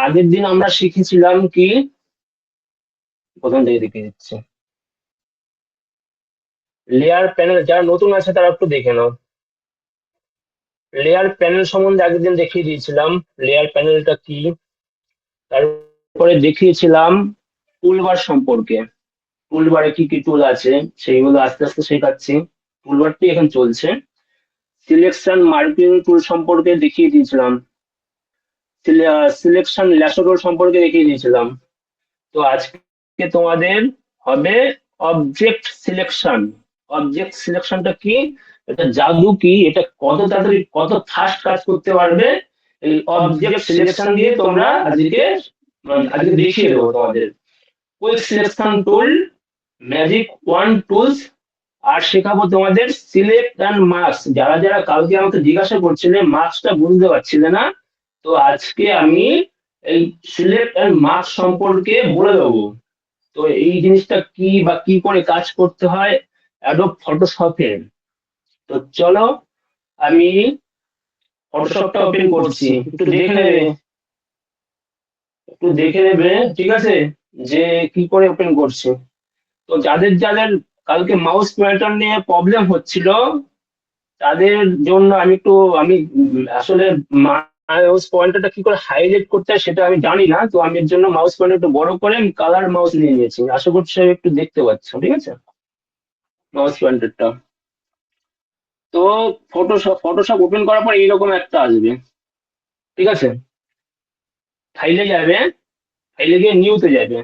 আগের দিন আমরা শিখেছিলাম কি, প্রথম থেকে দেখিয়ে দিচ্ছি। লেয়ার প্যানেল, যারা নতুন আছে তারা একটু দেখে নাও। লেয়ার প্যানেল সম্বন্ধে আগের দিন দেখিয়ে দিয়েছিলাম, লেয়ার প্যানেলটা কি। তারপরে দেখিয়েছিলাম টুলবার সম্পর্কে, টুলবারে কি কি টুল আছে সেইগুলো আস্তে আস্তে শেখাচ্ছি। টুলবারটি এখন চলছে। সিলেকশন মার্কিং টুল সম্পর্কে দেখিয়ে দিয়েছিলাম। সিলেকশন ল্যাসো সম্পর্কে দেখিয়ে দিয়েছিলাম। তো আজকে তোমাদের হবে অবজেক্ট সিলেকশন। অবজেক্ট সিলেকশনটা কি, এটা জাদু কি, এটা কত তাড়াতাড়ি কত ফাস্ট কাজ করতে পারবে, এই অবজেক্ট সিলেকশন দিয়ে তোমরা আজকে দেখিয়ে দেবো তোমাদের। Quick selection tool, magic wand tools, আর শেখাবো তোমাদের সিলেক্ট অ্যান্ড মার্কস। যারা যারা কালকে আমাকে জিজ্ঞাসা করছিলে মার্কসটা বুঝতে পারছিলে না, তো আজকে আমি এই সিলেক্ট অ্যান্ড মার্কস সম্পর্কে বলে দেবো। তো এই জিনিসটা কি বা কি করে কাজ করতে হয় অ্যাডোব ফটোশপে। তো চলো আমি ফটোশপটা ওপেন করছি, একটু দেখে নেবে, একটু দেখে নেবে, ঠিক আছে, যে কি করে ওপেন করছে। তো যাদের যাদের কালকে মাউস পয়েন্টার নিয়ে প্রবলেম হচ্ছিল তাদের জন্য আমি আসলে মাউস পয়েন্টারটা কি করে হাইলাইট করতে হয় সেটা আমি জানি না, তো আমি এর জন্য মাউস পয়েন্টার একটু বড় করে আমি কালার মাউস নিয়ে নিয়েছি। আশা করছি একটু দেখতে পাচ্ছ, ঠিক আছে, মাউস পয়েন্টারটা। তো ফটোশপ ওপেন করার পর এইরকম একটা আসবে, ঠিক আছে। ফাইলে যাবে, ফাইলে গিয়ে নিউতে যাবে।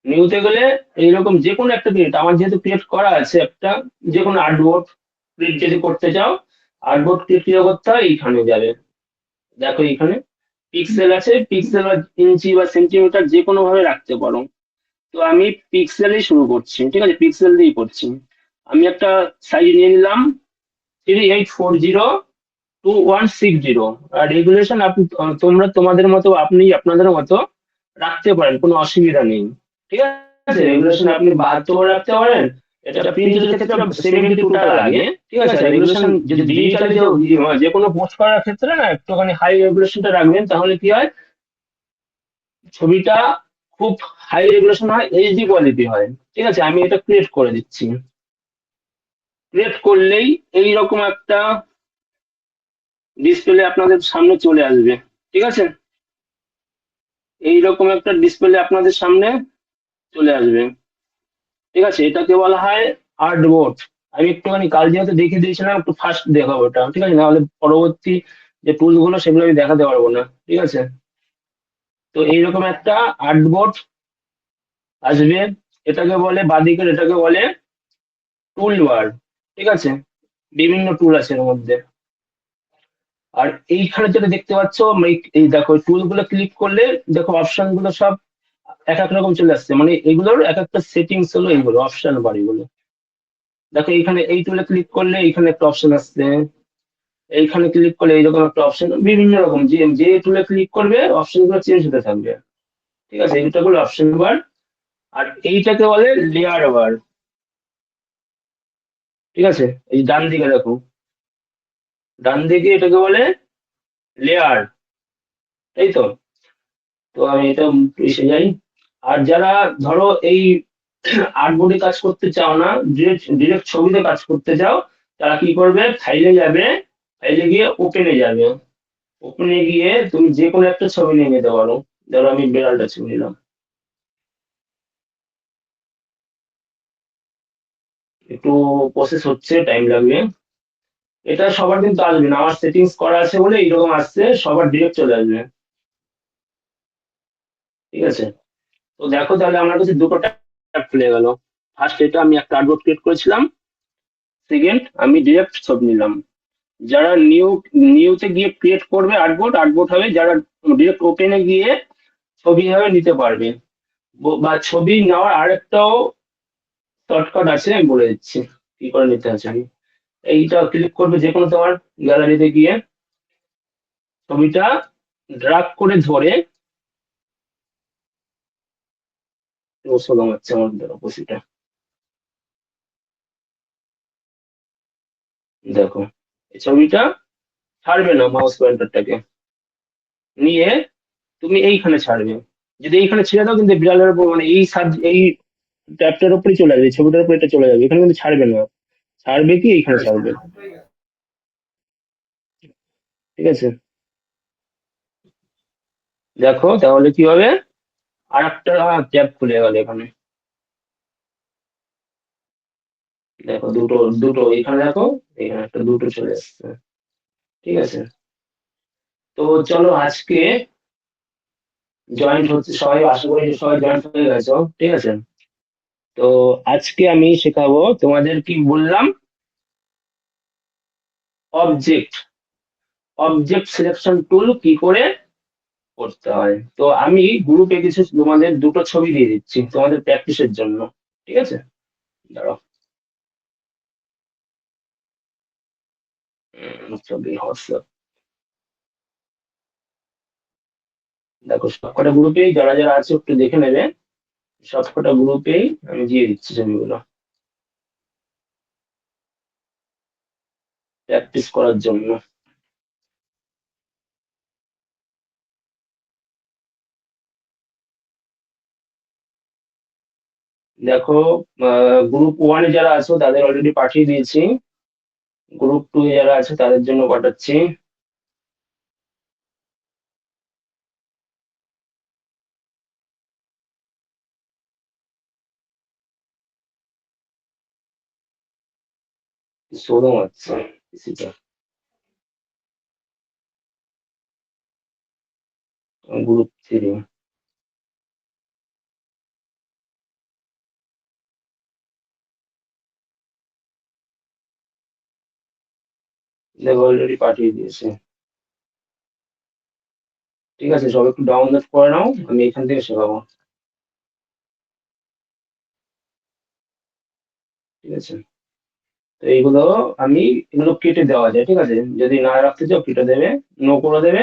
নিউতে গেলে এইরকম যে কোনো একটা প্রিন্ট, আমার যেহেতু ক্রিয়েট করা আছে একটা, যে কোনো আর্টবোর্ড প্রিন্ট যদি করতে চাও, আর্টবোর্ড ক্রিয়েট করতে হয়, এইখানে যাবে। দেখো এইখানে পিক্সেল আছে, পিক্সেল বা ইঞ্চি বা সেন্টিমিটার যে কোনো ভাবে রাখতে পারো। তো আমি পিক্সেলেই শুরু করছি, ঠিক আছে, পিক্সেল দিয়েই করছি। আমি একটা সাইজ নিয়ে নিলাম 3840 2160। আর রেগুলেশন আপনি তোমরা তোমাদের মতো, আপনি আপনাদের মতো রাখতে পারেন, কোনো অসুবিধা নেই, ঠিক আছে। রেগুলেশন আপনি 72 রাখতে পারেন। এটা প্রিন্টের ক্ষেত্রে 72টা লাগে, ঠিক আছে। রেগুলেশন যদি ডিজিটালি যে কোনো পোস্ট করার ক্ষেত্রে না একটুখানি হাই রেগুলেশনটা রাখবেন, তাহলে কি হয়, ছবিটা খুব হাই রেগুলেশন হয়, এইচডি কোয়ালিটি হয়, ঠিক আছে। আমি এটা ক্রিয়েট করে দিচ্ছি। ক্রিয়েট করলেই এইরকম একটা ডিসপ্লে আপনাদের সামনে চলে আসবে, ঠিক আছে। এইরকম একটা ডিসপ্লে আপনাদের সামনে চলে আসবে, ঠিক আছে। এটাকে বলা হয় আর্টবোর্ড। আমি একটুখানি কাল যেহেতু দেখিয়ে দিয়েছিলাম, একটু ফার্স্ট দেখাবো ওটা, ঠিক আছে, নাহলে পরবর্তী যে টুল গুলো সেগুলো আমি দেখাতে পারবো না, ঠিক আছে। তো এইরকম একটা আর্টবোর্ড আসবে। এটাকে বলে বাদিকের, এটাকে বলে টুল বার, ঠিক আছে। বিভিন্ন টুল আছে এর মধ্যে। আর এইখানে যেটা দেখতে পাচ্ছ, এই দেখো টুল গুলো ক্লিক করলে দেখো অপশন গুলো সব এক এক রকম চলে আসছে, মানে এগুলোর এক একটা সেটিংস হলো এইগুলো অপশন বার এগুলো। দেখো এইখানে এই টুলে ক্লিক করলে এইখানে একটা অপশন আসছে, এইখানে ক্লিক করলে এইরকম একটা অপশন, বিভিন্ন রকম যে যে টুলে ক্লিক করবে অপশন গুলো চেঞ্জ হতে থাকবে, ঠিক আছে। এইটা হলো অপশন বার। আর এইটাকে বলে লেয়ার বার, ঠিক আছে। এই ডান দিকে দেখো, ডান দিকে এটাকে বলে লেয়ার, তাই তো। তো আমি এটা এসে যাই। আর যারা ধরো এই আর্টবোর্ডে কাজ করতে চাও না, ডিরেক্ট ডিরেক্ট ছবিতে কাজ করতে চাও, তারা কি করবে, ফাইলে যাবে, ফাইলে গিয়ে ওপেনে যাবে। ওপেনে গিয়ে তুমি যে কোনো একটা ছবি নিয়ে নিতে পারো। ধরো আমি বেড়ালটা ছবি নিলাম, একটু প্রসেস হচ্ছে, টাইম লাগবে। এটা সবার কিন্তু আসবে না, আমার সেটিংস করা আছে বলে এইরকম আসছে, সবার ডিরেক্ট চলে আসবে, ঠিক আছে। তো দেখো তাহলে আমার কাছে দুটো ট্যাব খুলে গেল। ফার্স্ট এটা আমি একটা আর্টবোর্ড ক্রিয়েট করেছিলাম, সেকেন্ড আমি ডিরেক্ট ছবি নিলাম। যারা নিউতে গিয়ে ক্রিয়েট করবে আর্টবোর্ড, আর্টবোর্ড হবে, যারা ডিরেক্ট ওপেনে গিয়ে ছবি ভাবে নিতে পারবে। বা ছবি নেওয়ার আরেকটাও শর্টকাট আছে, আমি বলে দিচ্ছি কি করে নিতে আছে। আমি এইটা ক্লিক করবে যে কোনো তোমার গ্যালারিতে গিয়ে, ছবিটা ড্রাগ করে ধরে, হচ্ছে আমাদের অপোজিটে, দেখো এই ছবিটা ছাড়বে না মাউস পয়েন্টারটাকে নিয়ে তুমি এইখানে ছাড়বে। যদি এইখানে ছেড়ে দাও কিন্তু বিড়ালের উপর মানে এই ট্যাপটার উপরে চলে যাবে, ছবিটার উপরে এটা চলে যাবে, এখানে কিন্তু ছাড়বে না। ছাড়বে কি এইখানে ছাড়বে। ঠিক আছে, দেখো তাহলে কি হবে, আর একটা ট্যাব খুলে গেল এখানে। দেখো দুটো, দুটো এখানে দেখো, এখানে একটা দুটো চলে আসছে। ঠিক আছে, তো চলো আজকে জয়েন্ট হচ্ছে সবাই, আশা করি যে সবাই জয়েন্ট হয়ে গেছো। ঠিক আছে, তো আজকে আমি শেখাবো তোমাদের কি বললাম, অবজেক্ট, অবজেক্ট সিলেকশন টুল কি করে করতে হয়। তো আমি গ্রুপে কিছু তোমাদের দুটো ছবি দিয়ে দিচ্ছি তোমাদের প্র্যাকটিসের জন্য। ঠিক আছে, দাঁড়াও। ছবি হোয়াটসঅ্যাপ, দেখো সবকটা গ্রুপেই যারা যারা আছে একটু দেখে নেবে, সবকটা গ্রুপেই আমি দিয়ে দিচ্ছি ছবিগুলো প্র্যাকটিস করার জন্য। দেখো গ্রুপ ওয়ানে যারা আছো তাদের অলরেডি পাঠিয়ে দিয়েছি, গ্রুপ টু এ যারা আছে তাদের জন্য পাঠাচ্ছি। ষোলো আচ্ছা, কিছুটা গ্রুপ থ্রি, দেখো অলরেডি পাঠিয়ে দিয়েছে। ঠিক আছে, সব একটু ডাউনলোড করে নাও, আমি এখান থেকে শেখাবো। ঠিক আছে, তো এইগুলো আমি, এগুলো কেটে দেওয়া যায়, ঠিক আছে, যদি না রাখতে চাও কেটে দেবে, নো করে দেবে,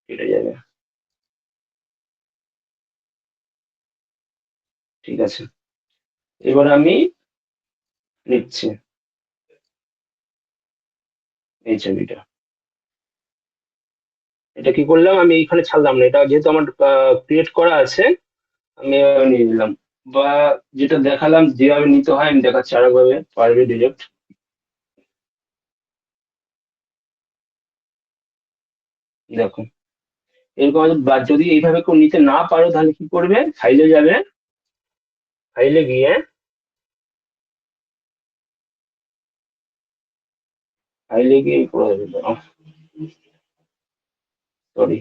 কেটে যাবে। ঠিক আছে, এবার আমি নিচ্ছি এই ছবিটা। এটা কি করলাম, আমি এইখানে ছাড়লাম না, এটা যেহেতু আমার ক্রিয়েট করা আছে, আমি এভাবে নিয়ে নিলাম। বা যেটা দেখালাম যেভাবে নিতে হয় আমি দেখাচ্ছি আরেকভাবে, পারবে ডিরেক্ট। দেখো এরকম বা যদি এইভাবে কেউ নিতে না পারো তাহলে কি করবে, ফাইলে যাবে, ফাইলে গিয়ে, ফাইলে গিয়ে করে দেবে, সরি,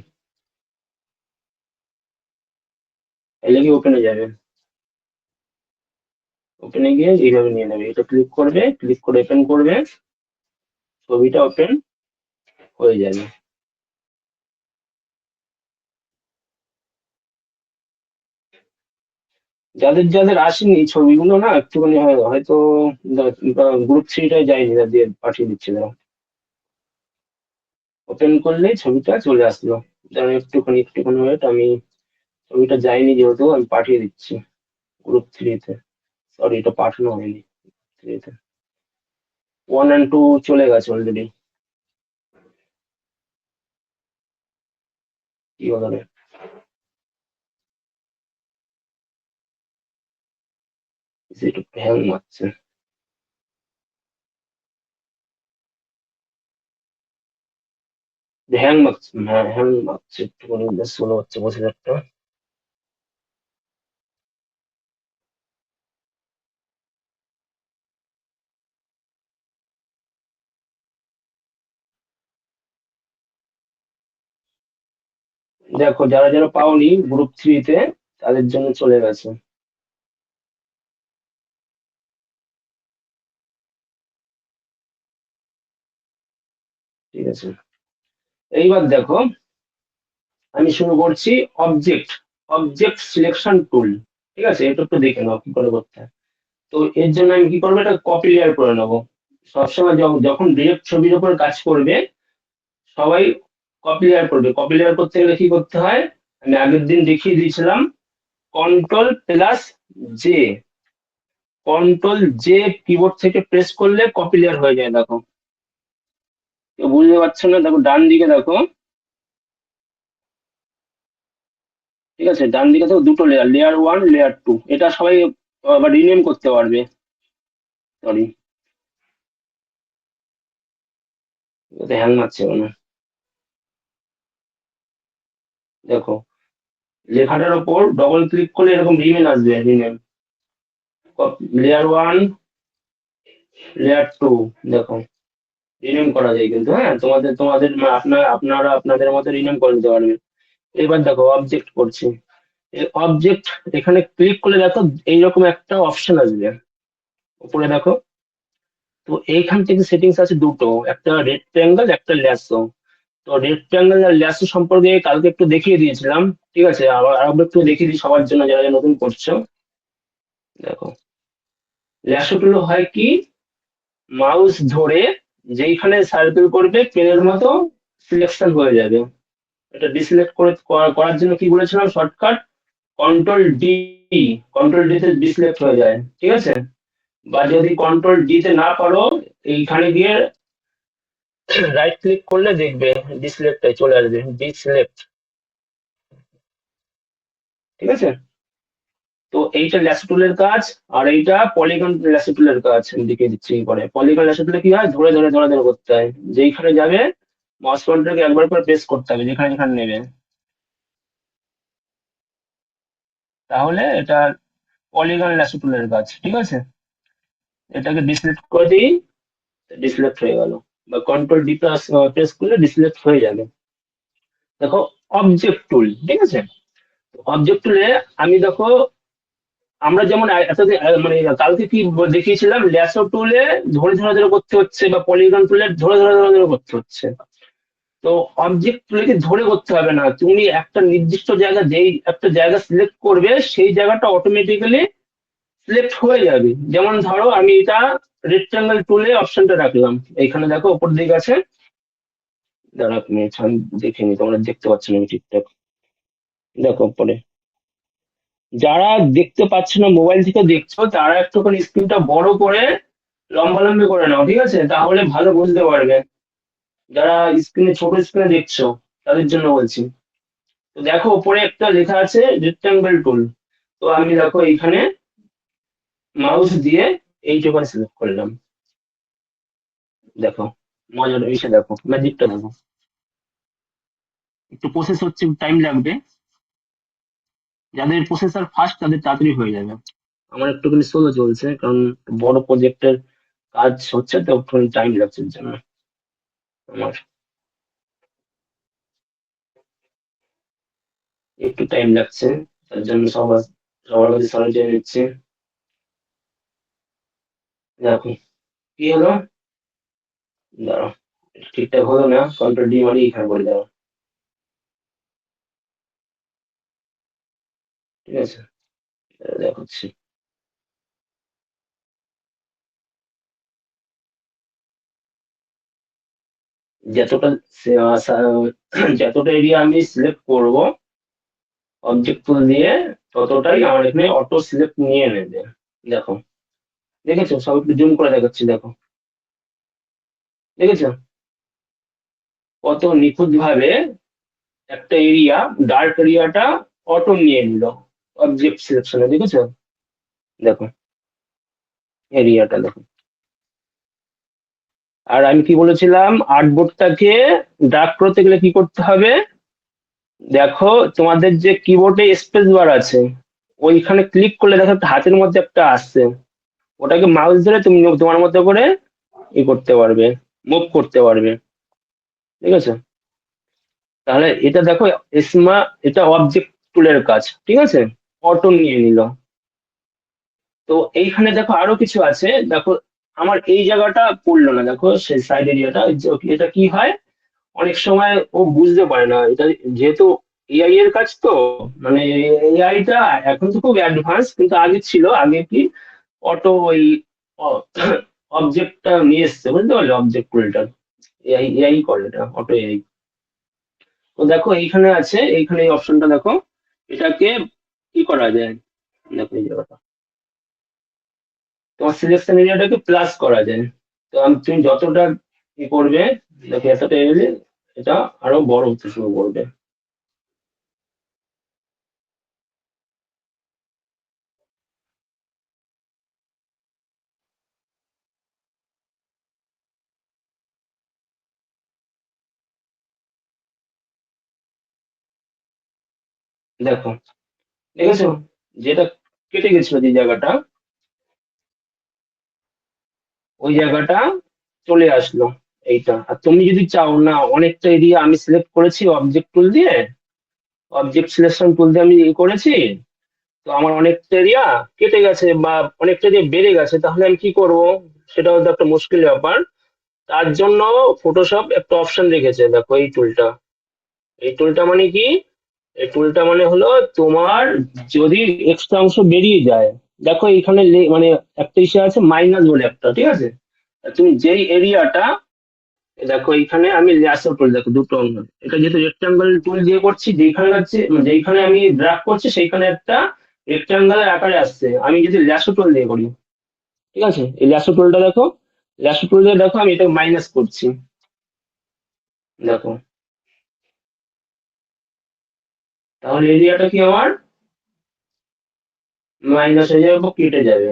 ফাইলে গিয়ে ওপেনে যাবে, ওপেনে গিয়ে এইভাবে নিয়ে নেবে, এটা ক্লিক করবে, ক্লিক করে ওপেন করবে, ছবিটা ওপেন হয়ে যাবে। যাদের যাদের আসেনি ছবিগুলো না একটুখানি হয়তো গ্রুপ থ্রিটাই যায়নি, তা দিয়ে পাঠিয়ে দিচ্ছি দাঁড়াও। ওপেন করলে ছবিটা চলে আসলো, দাঁড়াও একটুখানি একটুখানি ওয়েট, আমি ছবিটা যায়নি যেহেতু আমি পাঠিয়ে দিচ্ছি গ্রুপ থ্রিতে। সরি, এটা পাঠানো হয়নি থ্রিতে, ওয়ান অ্যান্ড টু চলে গেছে অলরেডি। কি হলো রে, একটু হ্যাং মারছে, হ্যাং মারছে, হ্যাঁ হ্যাং মারছে একটুখানি, বেশ স্লো হচ্ছে প্রসেসরটা। দেখো যারা যারা পাওনি গ্রুপ থ্রিতে তাদের জন্য চলে গেছে। ঠিক আছে, এইবার দেখো আমি শুরু করছি অবজেক্ট, অবজেক্ট সিলেকশন টুল। ঠিক আছে, এটা একটু দেখে নাও কি করে করতে হয়। তো এর জন্য আমি কি করবো, এটা কপি লেয়ার করে নেবো। সবসময় যখন ডিরেক্ট ছবির উপর কাজ করবে সবাই কপি লেয়ার করবে। কপি লেয়ার করতে গেলে কি করতে হয়, আমি আগের দিন দেখিয়ে দিয়েছিলাম, control plus J, control J keyboard থেকে প্রেস করলে কপি লেয়ার হয়ে যায়। দেখো কেউ বুঝতে পারছো না, দেখো ডান দিকে দেখো, ঠিক আছে, ডান দিকে তো দুটো layer, layer one layer two, এটা সবাই আবার রিনেম করতে পারবে। সরি, হ্যাং মারছে কেন? দেখো, লেখাটার ওপর ডবল ক্লিক করলে এরকম রিনেম আসবে, rename layer one layer two. দেখো, রিনেম করা যায় কিন্তু, হ্যাঁ, তোমাদের তোমাদের আপনারা আপনাদের মতো রিনেম করে নিতে পারবেন। এবার দেখো অবজেক্ট করছি, অবজেক্ট, এখানে ক্লিক করলে দেখো এইরকম একটা অপশন আসবে উপরে দেখো। তো এইখান থেকে সেটিংস আছে দুটো, একটা রেক্ট্যাঙ্গেল একটা ল্যাসো। তো রেক্ট্যাঙ্গেল আর ল্যাসো সম্পর্কে কালকে একটু দেখিয়ে দিয়েছিলাম, ঠিক আছে, আবার আরেকবার একটু দেখিয়ে দিই সবার জন্য যারা যারা নতুন করছো। দেখো, ল্যাসো টুল হয় কি, মাউস ধরে যেইখানে সার্কেল করবে পেনের মতো সিলেকশন হয়ে যাবে। এটা ডিসিলেক্ট করার জন্য কি বলেছিলাম, shortcut control D, control D তে ডিসিলেক্ট হয়ে যায়, ঠিক আছে। বা যদি কন্ট্রোল ডি তে না পারো, এইখানে গিয়ে রাইট ক্লিক করলে দেখবে ডিসিলেক্ট চলে আসবে, ডিসিলেক্ট, ঠিক আছে। তো এইটা ল্যাসো টুলের কাজ, আর এইটা পলিগন ল্যাসো টুলের কাজ। আমি দেখিয়ে দিচ্ছি পরে। পলিগন ল্যাসো টুলে কি হয়, ধরে ধরে ধরে ধরে করতে হয়, যেইখানে যাবে মাউস পয়েন্টারকে একবার করে প্রেস করতে হবে যেখানে যেখানে নেবে, তাহলে এটা পলিগন ল্যাসো টুলের কাজ, ঠিক আছে। এটাকে ডিসিলেক্ট করে দিই, ডিসিলেক্ট হয়ে গেল, বা কন্ট্রোল ডি প্লাস প্রেস করলে ডিসিলেক্ট হয়ে যাবে। দেখো, অবজেক্ট টুল, ঠিক আছে। অবজেক্ট টুলে আমি দেখো, আমরা যেমন এতদিন মানে কালকে কি দেখিয়েছিলাম, ল্যাসো টুলে ধরে ধরে ধরে করতে হচ্ছে, বা পলিগন টুলে ধরে ধরে ধরে ধরে করতে হচ্ছে। তো অবজেক্ট টুলে ধরে করতে হবে না, তুমি একটা নির্দিষ্ট জায়গা, যেই একটা জায়গা সিলেক্ট করবে সেই জায়গাটা অটোমেটিক্যালি সিলেক্ট হয়ে যাবে। যেমন ধরো আমি এটা রেক্টাঙ্গেল টুলে অপশনটা রাখলাম, এখানে দেখো উপর দিকে আছে, দাঁড়া তুমি দেখে নি, তোমরা দেখতে পাচ্ছ না আমি ঠিকঠাক। দেখো পরে, যারা দেখতে পাচ্ছ না মোবাইল থেকে দেখছো, তারা একটুখানি স্ক্রিনটা বড় করে লম্বা লম্বি করে নাও, ঠিক আছে, তাহলে ভালো বুঝতে পারবে। যারা স্ক্রিনে, ছোট স্ক্রিনে দেখছো, তাদের জন্য বলছি। তো দেখো উপরে একটা লেখা আছে রেক্টাঙ্গেল টুল। তো আমি দেখো এইখানে মাউস দিয়ে এইটুখানে সিলেক্ট করলাম। দেখো, মজার এসে দেখো, ম্যাজিকটা দেখো। একটু প্রসেস হচ্ছে, টাইম লাগবে। যাদের প্রসেসর ফাস্ট তাদের তাড়াতাড়ি হয়ে যাবে। আমার একটুখানি স্লো চলছে, কারণ বড় প্রজেক্টের কাজ হচ্ছে তো, একটুখানি টাইম লাগছে এর জন্য আমার, একটু টাইম লাগছে। তার জন্য সবার সবার কাছে সরি চেয়ে নিচ্ছি। দেখো কি হলো, দাঁড়াও, ঠিকঠাক হলো না, কন্ট্রোল ডি মারি এখানে করে দাও, ঠিক আছে। দেখাচ্ছি, যতটা যতটা এরিয়া আমি সিলেক্ট করব অবজেক্ট টুল দিয়ে, ততটাই আমার এখানে অটো সিলেক্ট নিয়ে নেবে। দেখো, দেখেছো, সব একটু জুম করে দেখাচ্ছি, দেখো, দেখেছো কত নিখুঁত ভাবে একটা এরিয়া, ডার্ক এরিয়াটা অটো নিয়ে নিল অবজেক্ট সিলেকশনে, দেখেছো। দেখো এরিয়াটা দেখো। আর আমি কি বলেছিলাম, আর্টবোর্ডটাকে ডার্ক করতে গেলে কি করতে হবে, দেখো তোমাদের যে কিবোর্ডে স্পেস বার আছে, ওইখানে ক্লিক করলে দেখো একটা হাতের মধ্যে একটা আসছে, ওটাকে মাউস ধরে তুমি তোমার মতো করে ই করতে পারবে, মুভ করতে পারবে, ঠিক আছে। তাহলে এটা দেখো, এসমা, এটা অবজেক্ট টুলের কাজ, ঠিক আছে, অটো নিয়ে নিল। তো এইখানে দেখো আরো কিছু আছে, দেখো আমার এই জায়গাটা পড়লো না, দেখো সেই সাইড এরিয়াটা, এটা কি হয়, অনেক সময় ও বুঝতে পারে না এটা, যেহেতু এআই এর কাজ তো, মানে এআইটা এখন তো খুব অ্যাডভান্স, কিন্তু আগে ছিল, আগে কি অটো ওই অবজেক্টটা নিয়ে এসছে, বুঝতে পারলে, অবজেক্ট টুলটা এআই এআই করে, এটা অটো এআই। তো দেখো এইখানে আছে, এইখানে এই অপশনটা দেখো, এটাকে কি করা যায়, দেখো এই জায়গাটা, তোমার সিলেকশন এরিয়াটাকে প্লাস করা যায়। তো তুমি যতটা কি করবে, দেখো এতটা এলে এটা আরো বড় হতে শুরু করবে। দেখো, দেখেছো যেটা কেটে গেছিল যে জায়গাটা, ওই জায়গাটা চলে আসলো এইটা। আর তুমি যদি চাও না অনেকটা এরিয়া আমি সিলেক্ট করেছি অবজেক্ট টুল দিয়ে, অবজেক্ট সিলেকশন টুল দিয়ে আমি করেছি, তো আমার অনেকটা এরিয়া কেটে গেছে বা অনেকটা এরিয়া বেড়ে গেছে, তাহলে আমি কি করব? সেটা হয়তো একটা মুশকিল ব্যাপার। তার জন্য ফটোশপ একটা অপশন রেখেছে, দেখো এই টুলটা। এই টুলটা মানে কি? এই টুলটা মানে হলো তোমার যদি এক্সট্রা অংশ বেরিয়ে যায়, দেখো এখানে মানে একটা ইসে আছে মাইনাস বলে একটা, ঠিক আছে? আর তুমি যেই এরিয়াটা, দেখো এইখানে আমি ল্যাসো টুল, দেখো দুটো অঙ্গ, এটা যেহেতু রেক্টাঙ্গেল টুল দিয়ে করছি, যেখানে আছে যেখানে আমি ড্রাগ করছি সেইখানে একটা রেক্টাঙ্গেলের আকারে আসছে, আমি যদি ল্যাসো টুল দিয়ে করি, ঠিক আছে? এই ল্যাসো টুলটা দেখো, ল্যাসো টুল দিয়ে দেখো আমি এটা মাইনাস করছি, দেখো, তাহলে এরিয়াটা কি আমার মাইনাস হয়ে যাবে বা কেটে যাবে।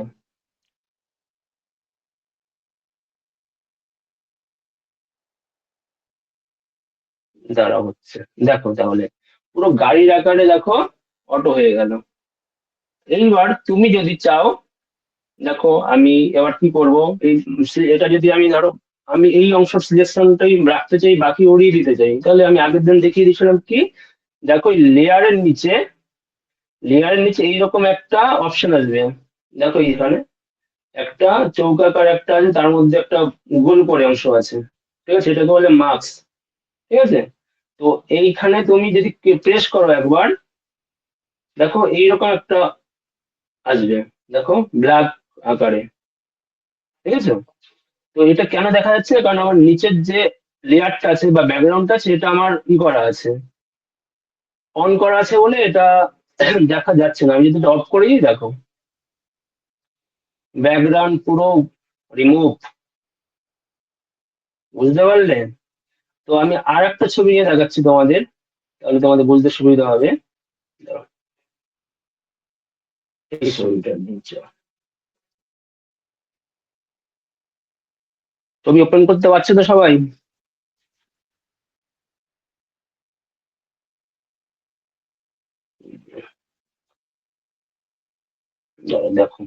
দ্বারা হচ্ছে, দেখো তাহলে পুরো গাড়ির আকারে দেখো অটো হয়ে গেল। এইবার তুমি যদি চাও, দেখো আমি এবার কি করব, এই এটা যদি আমি ধরো আমি এই অংশ সিলেকশনটাই রাখতে চাই, বাকি উড়িয়ে দিতে চাই, তাহলে আমি আগের দিন দেখিয়ে দিয়েছিলাম কি, দেখো লেয়ারের নিচে, লেয়ারের নিচে এইরকম একটা অপশন আসবে, দেখো এখানে একটা চৌকাকার একটা আছে, তার মধ্যে একটা গোল করে অংশ আছে, ঠিক আছে? এটাকে বলে মার্কস, ঠিক আছে? তো এইখানে তুমি যদি প্রেস করো একবার, দেখো এইরকম একটা আসবে, দেখো ব্ল্যাক আকারে, ঠিক আছে? তো এটা কেন দেখা যাচ্ছে? কারণ আমার নিচের যে লেয়ারটা আছে বা ব্যাকগ্রাউন্ডটা আছে, এটা আমার ই করা আছে, অন করা আছে বলে এটা দেখা যাচ্ছে না। আমি যদি অফ করে দিই, দেখো ব্যাকগ্রাউন্ড পুরো রিমুভ, বুঝতে পারলে? তো আমি আর একটা ছবি নিয়ে দেখাচ্ছি তোমাদের, তাহলে তোমাদের বুঝতে সুবিধা হবে। দাঁড়াও, এই ছবিটা নিচে ছবি ওপেন করতে পারছো তো সবাই? দাঁড়াও, দেখো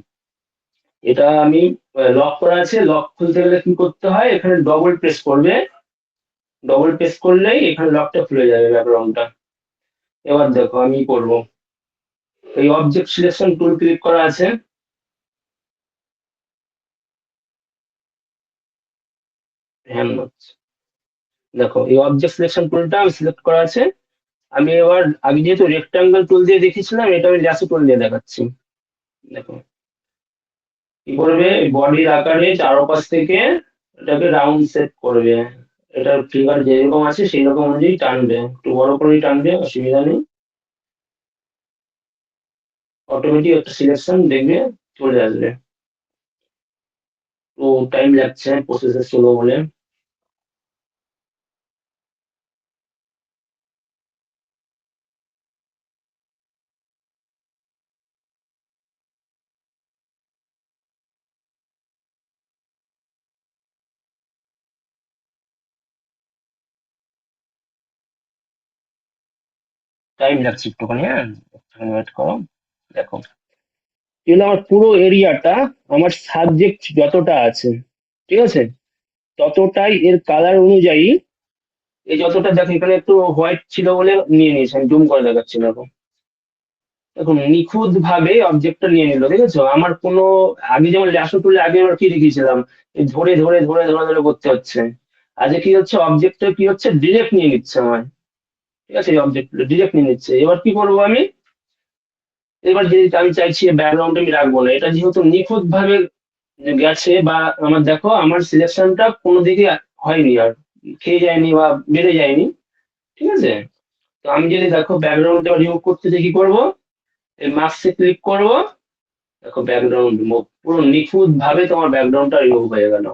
এটা আমি লক করা আছে, লক খুলতে গেলে কি করতে হয়, এখানে ডবল প্রেস করবে, ডবল প্রেস করলেই এখানে লকটা খুলে যাবে ব্যাকগ্রাউন্ডটা। এবার দেখো আমি কি করবো, এই অবজেক্ট সিলেকশন টুল ক্লিক করা আছে, হ্যাঁ হচ্ছে, দেখো এই অবজেক্ট সিলেকশন টুলটা আমি সিলেক্ট করা আছে। আমি এবার আগে যেহেতু রেক্টাঙ্গেল টুল দিয়ে দেখিয়েছিলাম, এটা আমি ল্যাসো টুল দিয়ে দেখাচ্ছি, দেখো কি করবে, বডির আকারে চারপাশ থেকে এটাকে রাউন্ড শেপ করবে, এটার ফিগার যেরকম আছে সেই রকম অনুযায়ী টানবে, একটু বড় করেই টানবে, অসুবিধা নেই। অটোমেটিক একটা সিলেকশন দেখবে চলে আসবে। তো টাইম লাগছে প্রসেসর স্লো বলে। টাইম লাগছে একটুখানি, হ্যাঁ একটুখানি ওয়েট করো। দেখো এগুলো আমার পুরো এরিয়াটা, আমার সাবজেক্ট যতটা আছে, ঠিক আছে, ততটাই এর কালার অনুযায়ী, এই যতটা দেখো এখানে একটু হোয়াইট ছিল বলে নিয়ে নিয়েছে, আমি জুম করে দেখাচ্ছি দেখো, দেখুন নিখুঁত ভাবে অবজেক্টটা নিয়ে নিল, দেখেছো? আমার কোনো, আগে যেমন ল্যাসো টুলে আগে আমরা কি দেখিয়েছিলাম, এই ধরে ধরে ধরে ধরে ধরে করতে হচ্ছে, আজকে কি হচ্ছে, অবজেক্টটা কি হচ্ছে, ডিরেক্ট নিয়ে নিচ্ছে আমার, ঠিক আছে? এই অবজেক্ট ডিরেক্ট নিয়ে নিচ্ছে। এবার কি করবো আমি, এবার যদি আমি চাইছি ব্যাকগ্রাউন্ড আমি রাখবো না, এটা যেহেতু নিখুঁত ভাবে গেছে, বা আমার দেখো আমার সিলেকশনটা কোনো দিকে হয়নি আর, খেয়ে যায়নি বা বেড়ে যায়নি, ঠিক আছে? তো আমি যদি দেখো ব্যাকগ্রাউন্ডটা রিমুভ করতে চাই, কি করবো, এই মাস্কে ক্লিক করবো, দেখো ব্যাকগ্রাউন্ড রিমুভ, পুরো নিখুঁত ভাবে তোমার ব্যাকগ্রাউন্ডটা রিমুভ হয়ে গেল।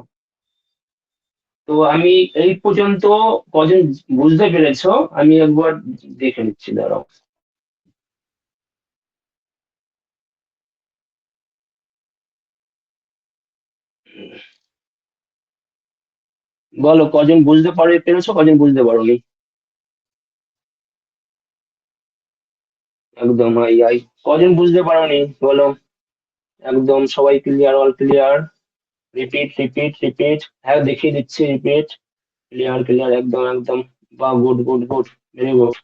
তো আমি এই পর্যন্ত কজন বুঝতে পেরেছো, আমি একবার দেখে নিচ্ছি, দাঁড়াও। বলো কজন বুঝতে পেরেছো, কজন বুঝতে পারোনি? একদম হাই হাই। কজন বুঝতে পারোনি বলো? একদম সবাই clear, all clear. Repeat repeat repeat, হ্যাঁ দেখিয়ে দিচ্ছি, রিপিট। ক্লিয়ার ক্লিয়ার, একদম একদম। বা good good good, very good.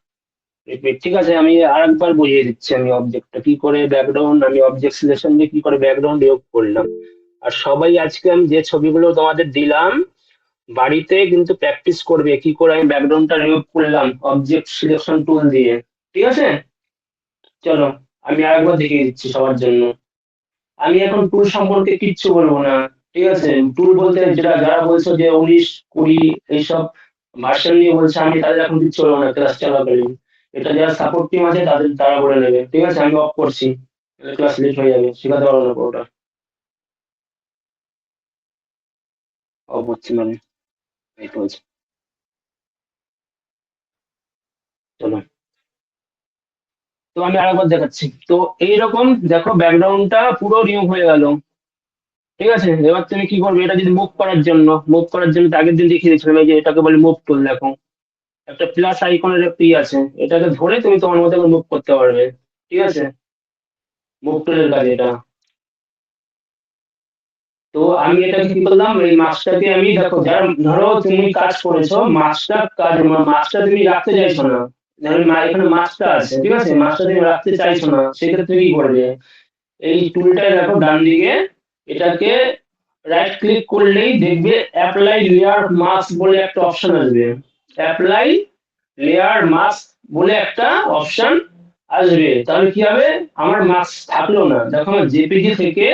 Repeat, ঠিক আছে, আমি আরেকবার বুঝিয়ে দিচ্ছি। আমি অবজেক্টটা কি করে ব্যাকগ্রাউন্ড, আমি অবজেক্ট সিলেকশন দিয়ে কি করে ব্যাকগ্রাউন্ড যোগ করলাম। আর সবাই আজকে আমি যে ছবিগুলো তোমাদের দিলাম, বাড়িতে কিন্তু প্র্যাকটিস করবে কি করে আমি ব্যাকগ্রাউন্ডটা রিমুভ করলাম অবজেক্ট সিলেকশন টুল দিয়ে। ঠিক আছে, চলো আমি আরেকবার দেখিয়ে দিচ্ছি সবার জন্য। আমি এখন টুল সম্পর্কে কিচ্ছু বলবো না। ঠিক আছে, টুল বলতে যেটা যারা বলছো যে 19 20 এইসব ভার্সন নিয়ে বলছে, আমি তাদের এখন কিচ্ছু বলবো না ক্লাস চলাকালীন। এটা যারা সাপোর্ট টিম আছে তাদের, তারা বলে নেবে। ঠিক আছে, আমি অফ করছি, ক্লাস লেট হয়ে যাবে, শেখাতে পারবো না পুরোটা। অফ হচ্ছে মানে, এই তো হচ্ছে। চলো, তো আমি আরেকবার দেখাচ্ছি। তো এইরকম দেখো ব্যাকগ্রাউন্ডটা পুরো রিমুভ হয়ে গেল। ঠিক আছে, এবার তুমি কি করবে, এটা যদি মুভ করার জন্য তো আগের দিন দেখিয়ে দিয়েছিলাম, এই যে এটাকে বলে মুভ টুল। দেখো একটা প্লাস আইকনের একটা আছে, এটাকে ধরে তুমি তোমার মতো মুভ করতে পারবে। ঠিক আছে, মুভ টুলের কাজ এটা। তো আমি এটাকে কি করলাম, এই মাছটাকে আমি, দেখো যারা, ধরো তুমি কাজ করেছো, মাছটা তুমি রাখতে চাইছো না। ধরো এখানে মাছটা আছে, ঠিক আছে, মাছটা তুমি রাখতে চাইছো না, সেক্ষেত্রে কি করবে, এই টুলটায় দেখো ডান দিকে, এটাকে রাইট ক্লিক করলেই দেখবে অ্যাপ্লাই লেয়ার মাস্ক বলে একটা অপশন আসবে। অ্যাপ্লাই লেয়ার মাস্ক বলে একটা অপশন আসবে, তাহলে কি হবে, আমার মাস্ক থাকলো না। দেখো আমার জেপিজি থেকে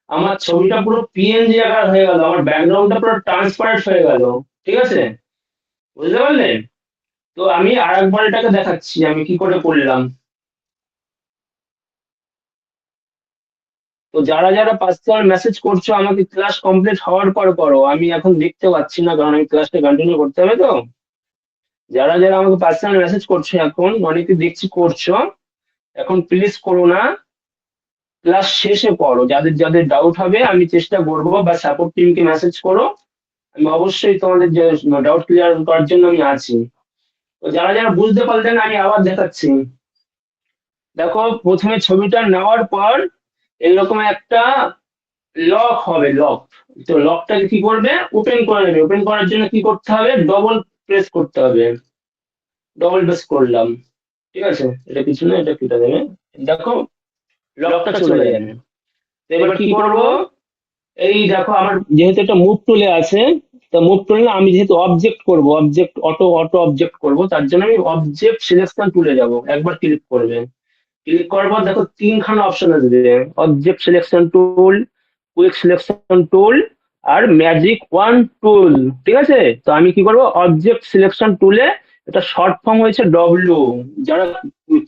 আমার ছবিটা পুরো পিএনজি আকার হয়ে গেল, আমার ব্যাকগ্রাউন্ডটা পুরো ট্রান্সপারেন্ট হয়ে গেল। ঠিক আছে, বুঝতে পারলে? তো আমি আরেকবার এটাকে দেখাচ্ছি আমি কি করে করলাম। তো যারা যারা পার্সোনাল মেসেজ করছো আমাকে, ক্লাস কমপ্লিট হওয়ার পর করো, আমি এখন দেখতে পাচ্ছি না, কারণ আমি ক্লাসটা কন্টিনিউ করতে হবে তো। যারা যারা আমাকে পার্সোনাল মেসেজ করছো, এখন অনেকে দেখছি করছো, এখন প্লিজ করো না, ক্লাস শেষে করো। যাদের যাদের ডাউট হবে আমি চেষ্টা করবো, বা সাপোর্ট টিমকে মেসেজ করো, আমি অবশ্যই তোমাদের যে ডাউট ক্লিয়ার করার জন্য আমি আছি। তো যারা যারা বুঝতে পারলেন আমি আবার দেখাচ্ছি। দেখো প্রথমে ছবিটা নেওয়ার পর এরকম একটা লক হবে, লক। তো লকটাকে কি করবে, ওপেন করে নেবে। ওপেন করার জন্য কি করতে হবে, ডবল প্রেস করতে হবে। ডবল প্রেস করলাম, ঠিক আছে, এটা কিছু না, এটা কেটে দেবে। দেখো লকটা চলে যাবে। তো এবার কি করব, এই দেখো আমার যেহেতু একটা মুভ টুলে আছে, তা মুভ টুলে আমি যেহেতু অবজেক্ট করব, অবজেক্ট অটো অটো অবজেক্ট করব, তার জন্য আমি অবজেক্ট সিলেকশন টুলে যাব, একবার ক্লিক করবে। ক্লিক করার পর দেখো তিনখানা অপশন আসবে, object selection tool, quick selection tool, আর ম্যাজিক ওয়ান টুল। ঠিক আছে, তো আমি কি করব, অবজেক্ট সিলেকশন টুলে, এটা শর্ট ফর্ম হয়েছে ডব্লিউ। যারা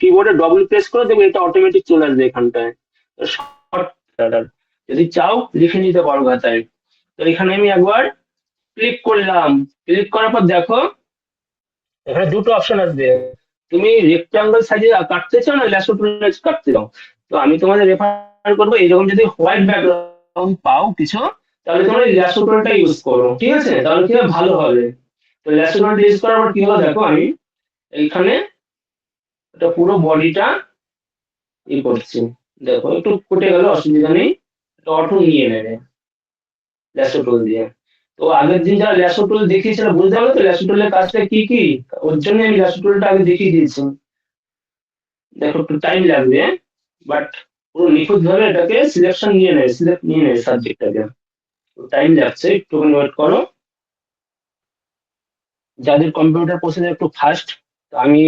কিবোর্ডে ডব্লিউ প্রেস করে দেবে, এটা অটোমেটিক চলে আসবে এখানটায়। শর্ট, যদি চাও লিখে নিতে পারো খাতায়। তো এখানে আমি একবার ক্লিক করলাম। ক্লিক করার পর দেখো এখানে দুটো অপশন আসবে, তুমি রেক্টাঙ্গেল সাইজে কাটতে চাও না ল্যাসো টুলে কাটতে চাও। তো আমি তোমাদের রেফার করবো, এরকম যদি হোয়াইট ব্যাকগ্রাউন্ড পাও কিছু, তাহলে তোমরা এই ল্যাসো টুলটা ইউজ করো। ঠিক আছে, তাহলে কি হবে, ভালো হবে। তো ল্যাসো টুলটা ইউজ করার পর কি হলো, দেখো আমি এইখানে এটা পুরো বডিটা ই করছি। দেখো একটু কেটে গেল, অসুবিধা নেই, এটা অটো নিয়ে নেবে ল্যাসো টুল দিয়ে। তো আগের দিন যারা ল্যাসো টুল দেখিয়েছিল বুঝতে পারলো তো ল্যাসো টুলের কাজটা কি কি, ওর জন্য আমি ল্যাসো টুলটা আগে দেখিয়ে দিয়েছি। দেখো একটু টাইম লাগবে, বাট পুরো নিখুঁত ভাবে এটাকে সিলেকশন নিয়ে নেয় সাবজেক্টটাকে। টাইম লাগছে, একটুখানি ওয়েট করো। যাদের কম্পিউটার প্রসেসর একটু ফাস্ট, আমি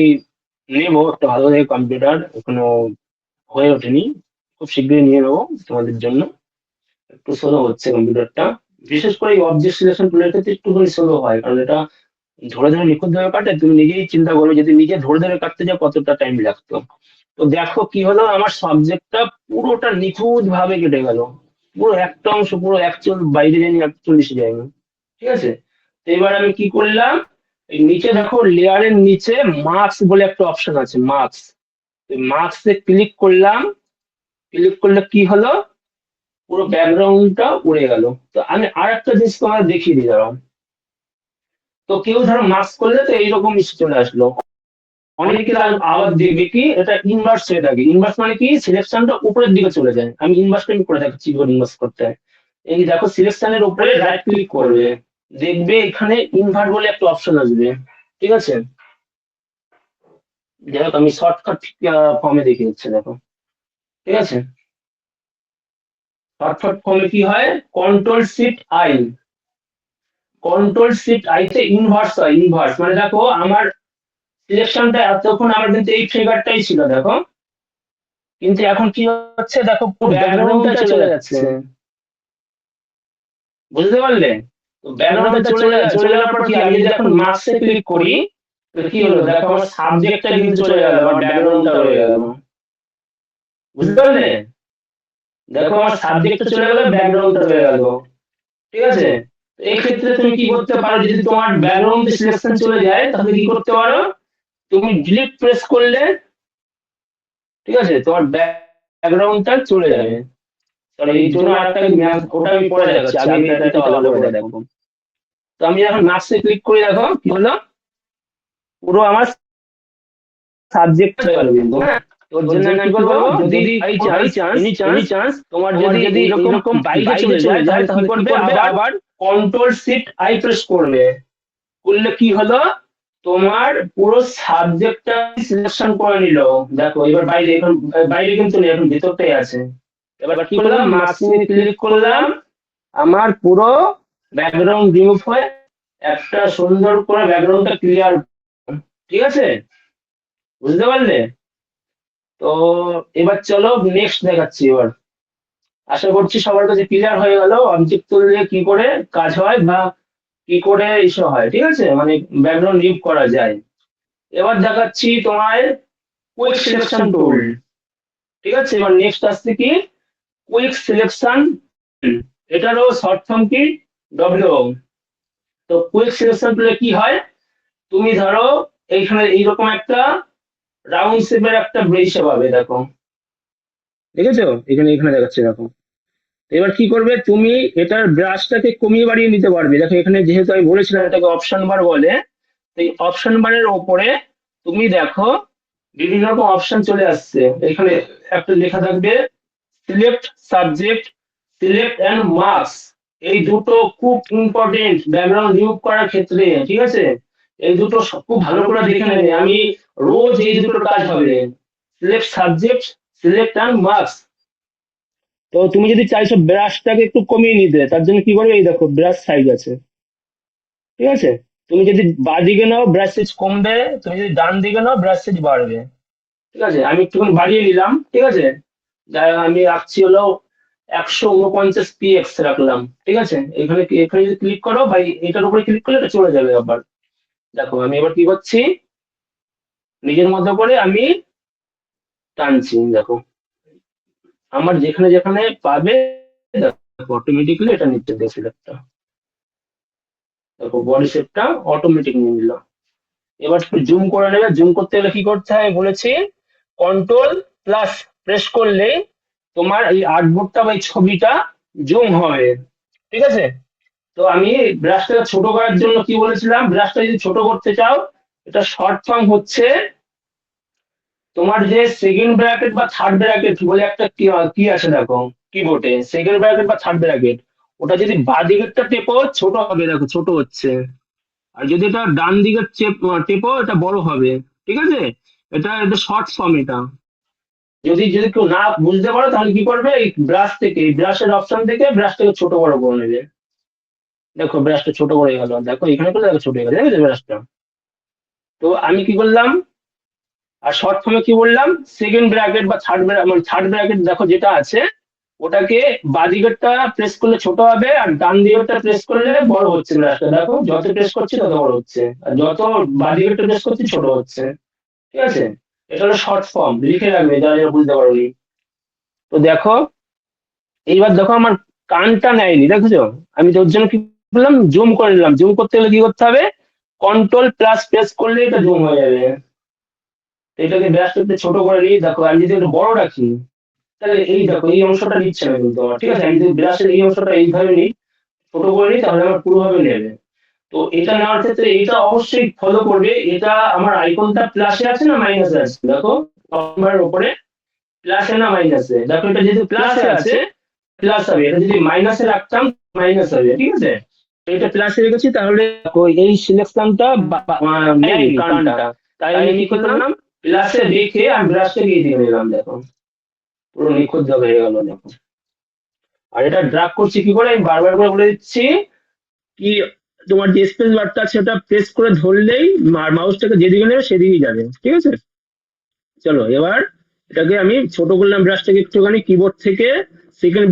নেবো একটা ভালো দেখে কম্পিউটার, এখনো হয়ে ওঠেনি, খুব শীঘ্রই নিয়ে নেবো তোমাদের জন্য। একটু স্লো হচ্ছে কম্পিউটারটা, বিশেষ করে এই অবজেক্ট সিলেকশন টুলের ক্ষেত্রে একটুখানি স্লো হয়, কারণ এটা ধরে ধরে নিখুঁত ভাবে কাটে। তুমি নিজেই চিন্তা করবে যদি নিজে ধরে ধরে কাটতে যাও কতটা টাইম লাগতো। তো দেখো কি হলো, আমার সাবজেক্টটা পুরোটা নিখুঁত ভাবে কেটে গেল, পুরো একটা অংশ পুরো একচুল বাইরে যায়নি, একচুল এসে যায়নি। ঠিক আছে, তো এবার আমি কি করলাম, এই নিচে দেখো লেয়ারের নিচে মার্কস বলে একটা অপশন আছে, মার্কস। মার্কসে ক্লিক করলাম। ক্লিক করলে কি হলো, পুরো ব্যাকগ্রাউন্ডটা উড়ে গেল। তো আমি আর একটা জিনিস তোমার দেখিয়ে দিই, দাঁড়াও। তো কেউ ধরো মার্কস করলে তো এইরকম ইস্যু চলে আসলো। অনেকে আবার দেখবে কি এটা ইনভার্স হয়ে থাকে। ইনভার্স মানে কি, সিলেকশনটা উপরের দিকে চলে যায়। আমি ইনভার্সটা করে দেখাচ্ছি কিভাবে ইনভার্স করতে হয়। এই দেখো, সিলেকশনের উপরে রাইট ক্লিক করবে, দেখবে এখানে ইনভার্ট বলে একটা অপশন আসবে। ঠিক আছে, দেখো আমি শর্টকাট ফর্মে দেখিয়ে দিচ্ছি, দেখো। ঠিক আছে, শর্টকাট ফর্মে কি হয়, control shift I, control shift আইতে ইনভার্স হয়। ইনভার্স মানে দেখো আমার সিলেকশনটা এতক্ষণ আমার কিন্তু এই ফিগারটাই ছিল, দেখো, কিন্তু এখন কি হচ্ছে, দেখো পুরো ব্যাকগ্রাউন্ডটা চলে যাচ্ছে। বুঝতে পারলে? তো ব্যাকগ্রাউন্ডটা চলে যাওয়ার পর কি, আমি যদি এখন মার্কসে ক্লিক করি, তো কি হলো, দেখো আমার সাবজেক্টটা কিন্তু চলে গেল, আমার ব্যাকগ্রাউন্ডটা রয়ে গেল। বুঝতে পারলে? দেখো আমার সাবজেক্টটা চলে গেল, ব্যাকগ্রাউন্ডটা রয়ে গেল। ঠিক আছে, এই ক্ষেত্রে তুমি কি করতে পারো, যদি তোমার ব্যাকগ্রাউন্ড সিলেকশন চলে যায় তাহলে কি করতে পারো, তুমি ডিলিট প্রেস করলে, ঠিক আছে, তোমার ব্যাকগ্রাউন্ডটা চলে যাবে। তাহলে এই জন্য আরেকটা ওটা আমি পরে দেখাচ্ছি, আগে এটা ভালো করে দেখো। তো আমি এখন মার্কসে ক্লিক করি, দেখো কি হলো, পুরো আমার সাবজেক্ট হয়ে গেল কিন্তু, হ্যাঁ। তোর জন্য আমি কি করবো, যদি এনি চান্স তোমার যদি এরকম বাইরে চলে যায়, তাহলে কি করবে, আবার কন্ট্রোল শিফট আই প্রেস করবে। করলে কি হলো, তোমার পুরো সাবজেক্টটা সিলেকশন করে নিল। দেখো এবার বাইরে, এখন বাইরে কিন্তু নেই, এখন ভিতরটাই আছে। এবার কি করলাম, মার্কসে ক্লিক করলাম, আমার পুরো ব্যাকগ্রাউন্ড রিমুভ হয়ে একটা সুন্দর করে ব্যাকগ্রাউন্ডটা ক্লিয়ার। ঠিক আছে, বুঝতে পারলে? তো এবার চলো নেক্সট দেখাচ্ছি। এবার আশা করছি সবার কাছে ক্লিয়ার হয়ে গেল অবজেক্ট তুললে কি করে কাজ হয়, বা কি করে ইস্যু হয়। ঠিক আছে, মানে ব্যাকগ্রাউন্ড রিমুভ করা যায়। এবার দেখাচ্ছি তোমার কুইক সিলেকশন টুল। ঠিক আছে, এবার নেক্সট আসছে কি, কুইক সিলেকশন, এটারও শর্ট ফর্ম কি, ডব্লিউ। তো কুইক সিলেকশন টুলে কি হয়, তুমি ধরো এইখানে এইরকম একটা রাউন্ড শেপের একটা ব্রেস পাবে, দেখো, দেখেছো, এখানে এখানে দেখাচ্ছে, দেখো। এবার কি করবে, তুমি এটার ব্রাশটাকে কমিয়ে বাড়িয়ে নিতে পারবে। দেখো এখানে যেহেতু আমি বলেছিলাম এটাকে অপশন বার বলে, এই অপশন বারের ওপরে তুমি দেখো বিভিন্ন রকম অপশন চলে আসছে। এখানে একটা লেখা থাকবে select subject, select and marks. এই দুটো খুব ইম্পর্টেন্ট ব্যাকগ্রাউন্ড রিমুভ করার ক্ষেত্রে। ঠিক আছে, এই দুটো খুব ভালো করে দেখে নেবে, আমি রোজ এই দুটো কাজ হবে, select subject, select and marks. তো তুমি যদি চাইছো ব্রাশটাকে একটু কমিয়ে নিতে, তার জন্য কি করবে, এই দেখো ব্রাশ সাইজ আছে। ঠিক আছে, তুমি যদি বাঁ দিকে নাও ব্রাশ সাইজ কমবে, তুমি যদি ডান দিকে নাও ব্রাশ সাইজ বাড়বে। ঠিক আছে, আমি একটুখানি বাড়িয়ে নিলাম। ঠিক আছে, যাই হোক, আমি রাখছি হলো 149 px রাখলাম। ঠিক আছে, এখানে এখানে যদি ক্লিক করো ভাই, এটার উপরে ক্লিক করলে এটা চলে যাবে আবার। দেখো আমি এবার কি করছি, নিজের মতো করে আমি টানছি, দেখো আমার যেখানে যেখানে পাবে, দেখো অটোমেটিক্যালি এটা নিচ্ছে, দেখো একটা, দেখো বডি শেপটা অটোমেটিক নিয়ে নিল। এবার জুম করে নেবে, জুম করতে গেলে কি করতে হয় বলেছি, কন্ট্রোল প্লাস প্রেস করলে তোমার এই আর্টবোর্ডটা বা এই ছবিটা জুম হবে। ঠিক আছে, তো আমি ব্রাশটা ছোট করার জন্য কি বলেছিলাম, ব্রাশটা যদি ছোট করতে চাও, এটা শর্ট ফর্ম হচ্ছে তোমার যে সেকেন্ড ব্র্যাকেট বা থার্ড ব্র্যাকেট বলে একটা কি আছে, দেখো কিবোর্ডে সেকেন্ড ব্র্যাকেট বা থার্ড ব্র্যাকেট, ওটা যদি বাঁ দিকেরটা টেপো ছোট হবে, দেখো ছোট হচ্ছে। আর যদি এটা ডান দিকের টেপো এটা বড় হবে। ঠিক আছে, এটা এটা শর্ট ফর্ম। এটা যদি যদি কেউ না বুঝতে পারো তাহলে কি করবে, এই ব্রাশ থেকে, এই ব্রাশের অপশন থেকে ব্রাশটাকে ছোট বড় করে নেবে। দেখো ব্রাশটা ছোট হয়ে গেল, দেখো এখানে করলে দেখো ছোট হয়ে গেল, দেখেছো ব্রাশটা। তো আমি কি করলাম, আর শর্ট ফর্মে কি বললাম, সেকেন্ড ব্র্যাকেট বা থার্ড ব্র্যাকেট, মানে থার্ড ব্র্যাকেট দেখো যেটা আছে, ওটাকে বাঁ দিকেরটা প্রেস করলে ছোট হবে, আর ডান দিকেরটা প্রেস করলে বড় হচ্ছে ব্রাশটা। দেখো যত প্রেস করছি তত বড় হচ্ছে, আর যত বাঁ দিকেরটা প্রেস করছি ছোট হচ্ছে। ঠিক আছে, এটা হলো শর্ট ফর্ম, লিখে রাখবে যারা যারা বুঝতে পারোনি। তো দেখো এইবার দেখো আমার কানটা নেয়নি, দেখেছো, আমি তোর জন্য কি করলাম, জুম করে নিলাম। জুম করতে গেলে কি করতে হবে, কন্ট্রোল প্লাস প্রেস করলে এটা জুম হয়ে যাবে। তো এটাকে ব্রাশটা একটু ছোট করে নিই, দেখো আমি যদি একটু বড় রাখি, তাহলে এই দেখো এই অংশটা নিচ্ছে না কিন্তু আমার। ঠিক আছে, আমি যদি ব্রাশের এই অংশটা এইভাবে নিই, ছোট করে নিই, তাহলে আমার পুরোভাবে নেবে। তো তো এটা নেওয়ার ক্ষেত্রে এটা অবশ্যই ফলো করবে, এটা আমার আইকনটা প্লাসে আছে না মাইনাসে আছে, দেখো নম্বরের উপরে প্লাসে না মাইনাসে, দেখো এটা যেহেতু প্লাসে আছে প্লাস হবে, এটা যদি মাইনাসে রাখতাম মাইনাস হবে, ঠিক আছে। তো এটা প্লাসে রেখেছি, তাহলে দেখো এই সিলেকশনটা নেয়নি কানটা, তাই আমি কি করলাম, প্লাসে রেখে আমি ব্রাশটা গিয়ে দিয়ে নিলাম, দেখো পুরো নিখুঁত হয়ে গেল দেখো। আর এটা ড্রাগ করছি কি করে, আমি বারবার করে বলে দিচ্ছি কি, তোমার যে স্পেস বারটা আছে ওটা প্রেস করে ধরলেই মাউসটাকে যেদিকে নেবে সেদিকেই যাবে, ঠিক আছে। চলো এবার এটাকে আমি ছোট করলাম ব্রাশটাকে একটুখানি, কিবোর্ড থেকে সেকেন্ড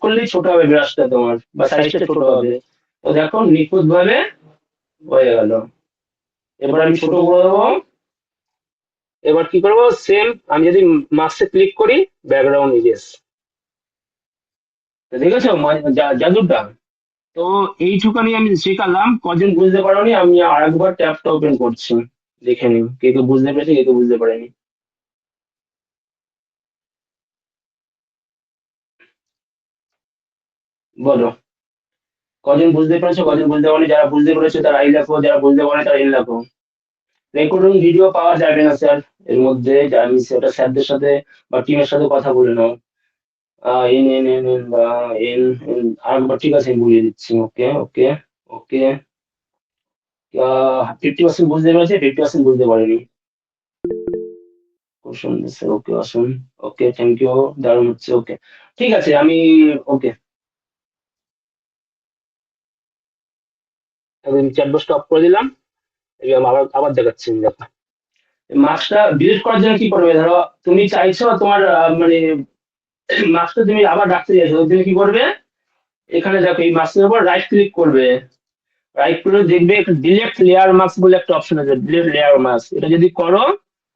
করলেই ছোট হবে ব্রাশটা তোমার, বা সাইজটা ছোট হবে। তো দেখো নিখুঁত ভাবে হয়ে গেল। এবার আমি ছোট করে দেবো। এবার কি করবো, সেম আমি যদি মাস্কে ক্লিক করি ব্যাকগ্রাউন্ড ইরেজ, দেখেছো জাদুটা। তো এইটুখানি আমি শেখালাম, কজন বুঝতে পারোনি আমি আরেকবার ট্যাবটা ওপেন করছি, দেখে নিন কে কে বুঝতে পেরেছে কে কে বুঝতে পারেনি। বলো কজন বুঝতে পেরেছো, কজন বুঝতে পারোনি, যারা বুঝতে পেরেছো তারা আই লেখো, যারা বুঝতে পারে তারা এন লেখো। রেকর্ডিং ভিডিও পাওয়া যাবে না স্যার এর মধ্যে, আমি সেটা স্যারদের সাথে বা টিমের সাথে কথা বলে নাও। এন এন এন এন বা এন এন আরেকবার, ঠিক আছে আমি বুঝিয়ে দিচ্ছি, ওকে ওকে ওকে। 50% বুঝতে পেরেছে, 50% বুঝতে পারেনি। কোশ্চেন দিচ্ছে, ওকে আসুন, ওকে থ্যাংক ইউ, দারুণ হচ্ছে, ওকে ঠিক আছে আমি, ওকে আমি চ্যাট বক্সটা অফ করে দিলাম। এবার আবার আবার দেখাচ্ছি, দেখো মার্কসটা ডিলিট করার জন্য কি করবে, ধরো তুমি চাইছো তোমার মানে মার্কসটা তুমি আবার রাখতে চাইছো, তুমি কি করবে, এখানে দেখো এই মার্কসের উপর রাইট ক্লিক করবে, রাইট করে দেখবে ডিলেট লেয়ার মার্কস বলে একটা অপশন আছে, ডিলেট লেয়ার মার্কস, এটা যদি করো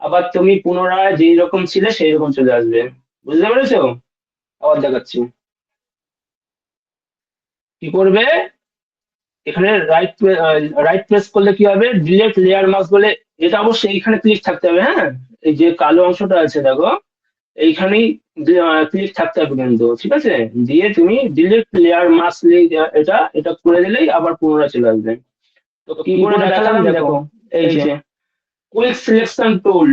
আবার তুমি পুনরায় যেই রকম ছিলে সেই রকম চলে আসবে, বুঝতে পেরেছো। আবার দেখাচ্ছি কি করবে, এখানে রাইট প্রেস করলে কি হবে, ডিলেট লেয়ার মাস্ক বলে, এটা অবশ্যই এইখানে ক্লিক থাকতে হবে, হ্যাঁ এই যে কালো অংশটা আছে দেখো এইখানেই ক্লিক থাকতে হবে কিন্তু, ঠিক আছে। দিয়ে তুমি ডিলেট লেয়ার মাস্ক এটা এটা করে দিলেই আবার পুনরায় চলে আসবে। তো কি করে দেখালাম দেখো, এই যে কুইক সিলেকশন টুল,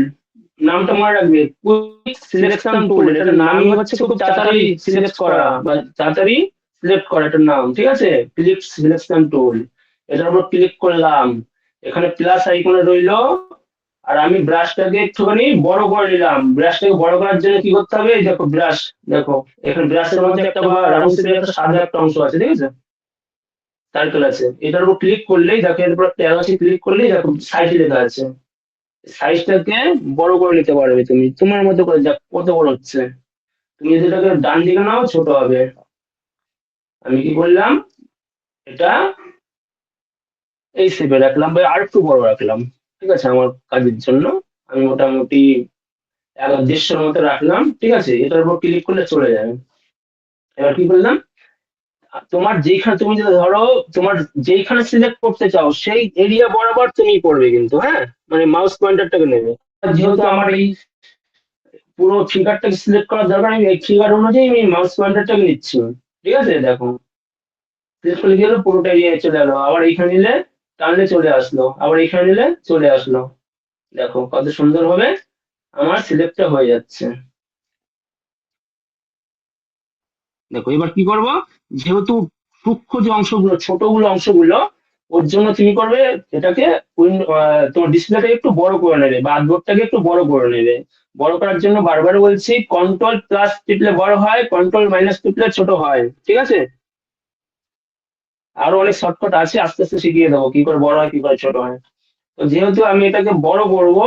নামটা মনে রাখবে, কুইক সিলেকশন টুল, এটার নামই হচ্ছে খুব তাড়াতাড়ি সিলেক্ট করা বা তাড়াতাড়ি সিলেক্ট করা, এটার নাম, ঠিক আছে, ক্লিক সিলেকশন টুল। এটার উপর ক্লিক করলাম, এখানে প্লাস আইকনে রইলো, আর আমি ব্রাশটাকে একটুখানি বড় করে নিলাম, ব্রাশটাকে বড় করার জন্য কি করতে হবে, এই দেখো ব্রাশ, দেখো এখানে ব্রাশের মধ্যে একটা রাউন্ড শেপের একটা সাদা একটা অংশ আছে, ঠিক আছে, সার্কেল আছে, এটার উপর ক্লিক করলেই দেখো এর উপর একটা arrow আছে, ক্লিক করলেই দেখো সাইজ লেখা আছে, সাইজটাকে বড় করে নিতে পারবে তুমি তোমার মতো করে, যা কত বড় হচ্ছে, তুমি যদি এটাকে ডান দিকে নাও ছোট হবে। আমি কি করলাম, এটা এই শেপে রাখলাম বা আর একটু বড় রাখলাম, ঠিক আছে, আমার কাজের জন্য আমি মোটামুটি 150-র মতো রাখলাম, ঠিক আছে, এটার উপর ক্লিক করলে চলে যাবে। এবার কি করলাম, তোমার যেইখানে তুমি যদি ধরো তোমার যেইখানে সিলেক্ট করতে চাও সেই এরিয়া বরাবর তুমি করবে কিন্তু, হ্যাঁ মানে মাউস পয়েন্টারটাকে নেবে, যেহেতু আমার এই পুরো ফিগারটাকে সিলেক্ট করার দরকার, আমি এই ফিগার অনুযায়ী আমি মাউস পয়েন্টারটাকে নিচ্ছি, ঠিক আছে, দেখো সিলেক্ট করলে কি হলো, পুরোটা এরিয়া চলে গেলো, আবার এইখানে নিলে টানলে চলে আসলো, আবার এইখানে নিলে চলে আসলো, দেখো কত সুন্দর ভাবে আমার সিলেক্টটা হয়ে যাচ্ছে। দেখো এবার কি করব, যেহেতু সূক্ষ্ম যে অংশগুলো ছোটগুলো অংশগুলো, ওর জন্য তুমি করবে এটাকে তোমার ডিসপ্লেটাকে একটু বড় করে নেবে বা আর্টবোর্ডটাকে একটু বড় করে নেবে। বড় করার জন্য বারবার বলছি, কন্ট্রোল প্লাস টিপলে বড় হয়, কন্ট্রোল মাইনাস টিপলে ছোট হয়, ঠিক আছে। আরো অনেক শর্টকাট আছে, আস্তে আস্তে শিখিয়ে দেবো কি করে বড় হয় কি করে ছোট হয়। তো যেহেতু আমি এটাকে বড় করব,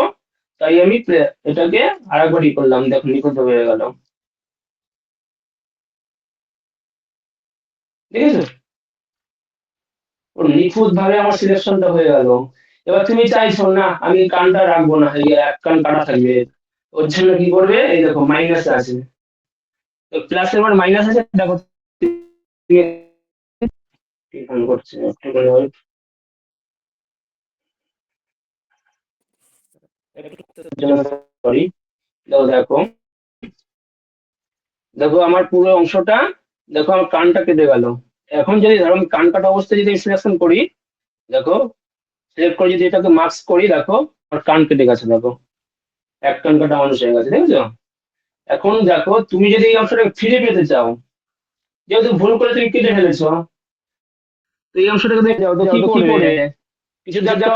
তাই আমি এটাকে আরেকবার ই করলাম, দেখো নিখুঁত হয়ে গেল, ঠিক আছে, ওর নিখুঁত ভাবে আমার সিলেকশনটা হয়ে গেল। এবার তুমি চাইছো না আমি কানটা রাখবো না, এই এক কান কাটা থাকবে, ওর জন্য কি করবে, এই দেখো মাইনাস আছে, তো প্লাস এবার মাইনাস আছে, দেখো তুমি কি ফোন করছে একটু করে wait, সরি, দেখো দেখো দেখো আমার পুরো অংশটা, দেখো আমার কানটা কেটে গেল। এখন যদি ধরো আমি কান কাটা অবস্থায় যদি সিলেকশন করি, দেখো সিলেক্ট করে যদি এটাকে মার্কস করি, দেখো আমার কান কেটে গেছে, দেখো এক কান কাটা মানুষ হয়ে গেছে, দেখেছো? এখন দেখো তুমি যদি এই অংশটাকে ফিরে পেতে চাও, যেহেতু ভুল করে তুমি কেটে ফেলেছো, তো এই অংশটাকে তুমি যাও তো কি করবে? কিছু তো একটা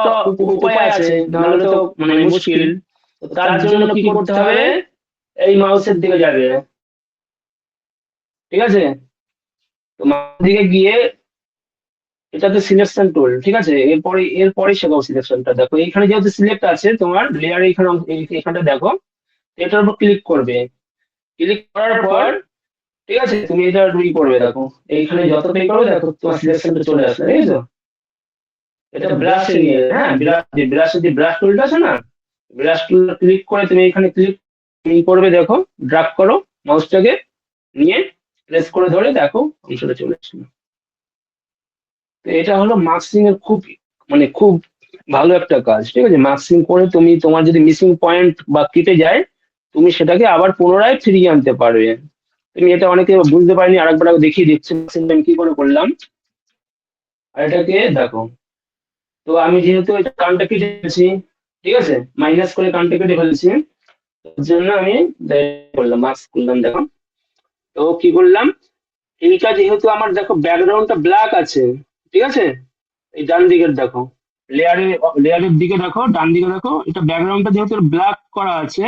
উপায় আছে, নাহলে তো মানে মুশকিল। তো তার জন্য কি করতে হবে? এই মাউসের দিকে যাবে, ঠিক আছে? তো মাউসের দিকে গিয়ে এটাতে সিলেকশন টুল, ঠিক আছে? এরপরে শেখাও সিলেকশনটা। দেখো এইখানে যেহেতু সিলেক্ট আছে তোমার লেয়ার, এইখানে এখানটা দেখো, এটার উপর ক্লিক করবে। ক্লিক করার পর, ঠিক আছে, তুমি এটা করবে, দেখো এইখানে যতটাই করবে দেখো তোমার সিলেকশনটা চলে আসবে, ঠিক আছে? এটা ব্রাশে নিয়ে, হ্যাঁ, ব্রাশের যে ব্রাশ টুলটা আছে না, ব্রাশ টুল ক্লিক করে তুমি এখানে ক্লিক করবে, দেখো ড্রাগ করো মাউসটাকে নিয়ে, প্রেস করে ধরে দেখো অংশটা চলে আসবে। তো এটা হলো মার্কসিং এর খুব মানে খুব ভালো একটা কাজ, ঠিক আছে? মার্কসিং করে তুমি তোমার যদি মিসিং পয়েন্ট বা কেটে যায়, তুমি সেটাকে আবার পুনরায় ফিরিয়ে আনতে পারবে। তুমি এটা অনেকে বুঝতে পারিনি, আরেকবার আগে দেখিয়ে দিচ্ছি marksing টা আমি কি করে করলাম। আর এটাকে দেখো, তো আমি যেহেতু এটা কানটা কেটে ফেলেছি, ঠিক আছে, মাইনাস করে কানটা কেটে ফেলেছি, তার জন্য আমি করলাম মার্কস করলাম, দেখো। তো কি করলাম, এইটা যেহেতু আমার দেখো ব্যাকগ্রাউন্ডটা ব্ল্যাক আছে, ঠিক আছে, এই ডান দিকের দেখো লেয়ারের দিকে দেখো, ডান দিকে দেখো, এটা ব্যাকগ্রাউন্ডটা যেহেতু ব্ল্যাক করা আছে,